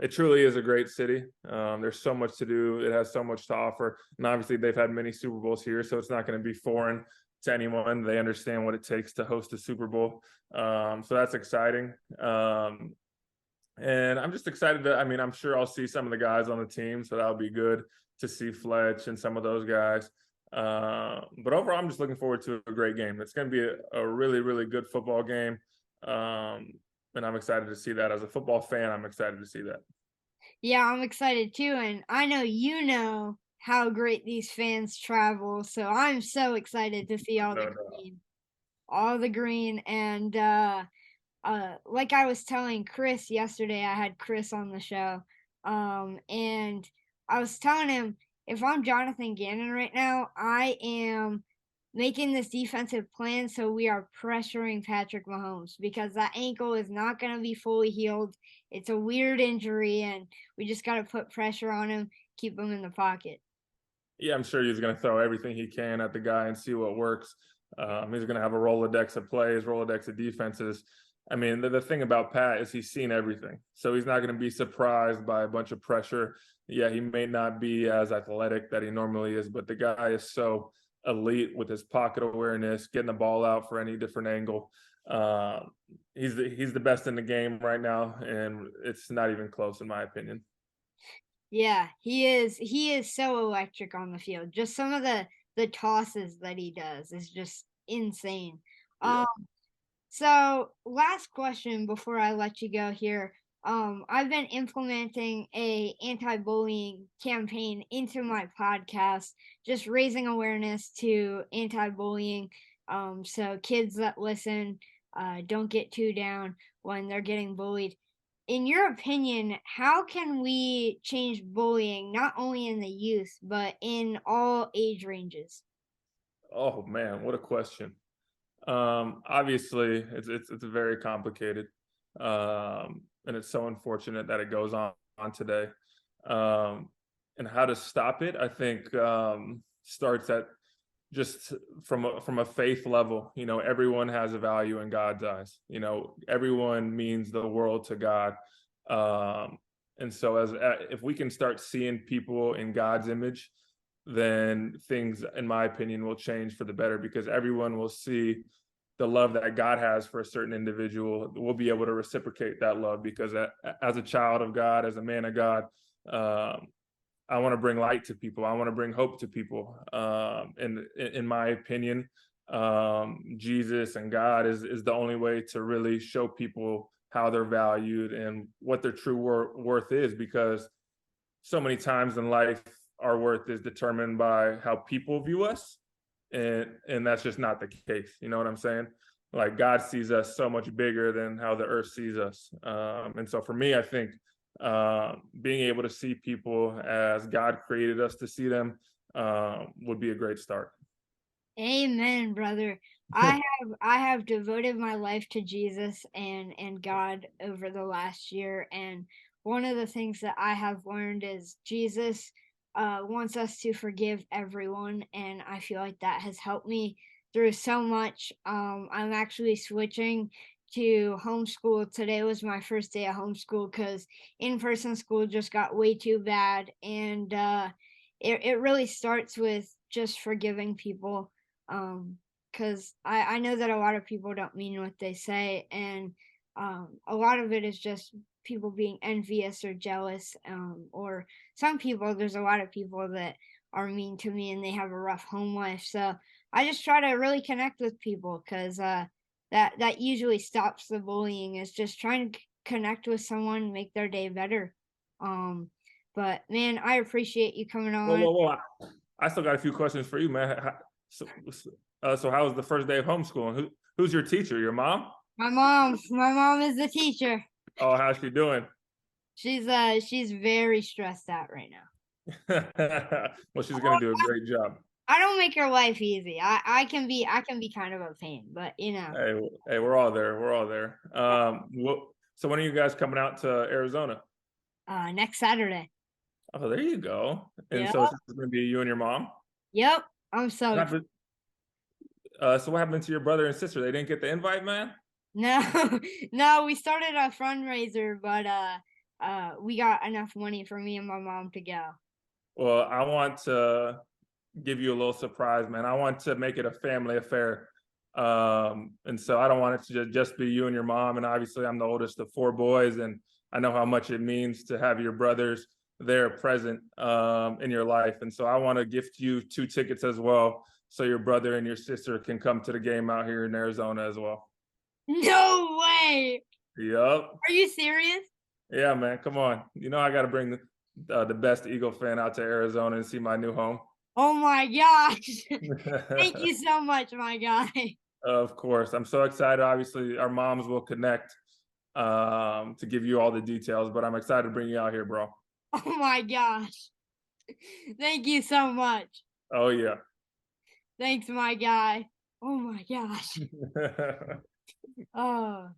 It truly is a great city. There's so much to do. It has so much to offer. And obviously, they've had many Super Bowls here, so it's not going to be foreign to anyone. They understand what it takes to host a Super Bowl. So that's exciting. And I'm just excited I'm sure I'll see some of the guys on the team, so that'll be good to see Fletch and some of those guys. But overall, I'm just looking forward to a great game. It's going to be a really, really good football game. And I'm excited to see that. As a football fan, I'm excited to see that. Yeah, I'm excited too. And I know you know how great these fans travel. So I'm so excited to see all the green. All the green. And like I was telling Chris yesterday, I had Chris on the show. And I was telling him, if I'm Jonathan Gannon right now, I am making this defensive plan so we are pressuring Patrick Mahomes because that ankle is not going to be fully healed. It's a weird injury, and we just got to put pressure on him, keep him in the pocket. Yeah, I'm sure he's going to throw everything he can at the guy and see what works. He's going to have a Rolodex of plays, Rolodex of defenses. I mean, the thing about Pat is he's seen everything. So he's not going to be surprised by a bunch of pressure. Yeah, he may not be as athletic that he normally is, but the guy is so elite with his pocket awareness, getting the ball out for any different angle. He's the best in the game right now, and it's not even close in my opinion. Yeah, he is so electric on the field. Just some of the tosses that he does is just insane. Yeah. So last question before I let you go here. I've been implementing a anti-bullying campaign into my podcast, just raising awareness to anti-bullying. So kids that listen, don't get too down when they're getting bullied. In your opinion, how can we change bullying not only in the youth but in all age ranges? Oh man, what a question. Obviously, it's very complicated, and it's so unfortunate that it goes on today. And how to stop it, I think, starts at just from a faith level. You know, everyone has a value in God's eyes. You know, everyone means the world to God. And so if we can start seeing people in God's image, then things, in my opinion, will change for the better, because everyone will see the love that God has for a certain individual. We'll be able to reciprocate that love, because as a child of God, as a man of God, I want to bring light to people. I want to bring hope to people. And in my opinion, Jesus and God is the only way to really show people how they're valued and what their true worth is, because so many times in life, our worth is determined by how people view us. And that's just not the case. You know what I'm saying? Like, God sees us so much bigger than how the earth sees us. And so for me, I think being able to see people as God created us to see them would be a great start. Amen, brother. I have devoted my life to Jesus and God over the last year, and one of the things that I have learned is Jesus wants us to forgive everyone, and I feel like that has helped me through so much. I'm actually switching to homeschool. Today was my first day of homeschool because in-person school just got way too bad, and it really starts with just forgiving people. Because I know that a lot of people don't mean what they say, and a lot of it is just people being envious or jealous, or some people, there's a lot of people that are mean to me and they have a rough home life. So I just try to really connect with people, because that usually stops the bullying, is just trying to connect with someone, make their day better. But man, I appreciate you coming on. Whoa. I still got a few questions for you, man. So how was the first day of homeschooling? Who's your teacher? Your mom? My mom is the teacher. Oh, how's she doing? She's very stressed out right now. Well, she's gonna do a great job. I don't make her life easy. I can be kind of a pain, but you know. Hey, we're all there. We're all there. So when are you guys coming out to Arizona? Next Saturday. Oh, there you go. And Yep. so it's gonna be you and your mom? Yep. I'm so So what happened to your brother and sister? They didn't get the invite, man? No, we started a fundraiser, but we got enough money for me and my mom to go. Well, I want to give you a little surprise, man. I want to make it a family affair. And so I don't want it to just be you and your mom. And obviously I'm the oldest of 4 boys, and I know how much it means to have your brothers there present in your life. And so I want to gift you 2 tickets as well, so your brother and your sister can come to the game out here in Arizona as well. No way. Yup. Are you serious? Yeah, man. Come on. You know I got to bring the best Eagle fan out to Arizona and see my new home. Oh my gosh. Thank you so much, my guy. Of course. I'm so excited. Obviously, our moms will connect to give you all the details, but I'm excited to bring you out here, bro. Oh my gosh. Thank you so much. Oh, yeah. Thanks, my guy. Oh my gosh. Oh.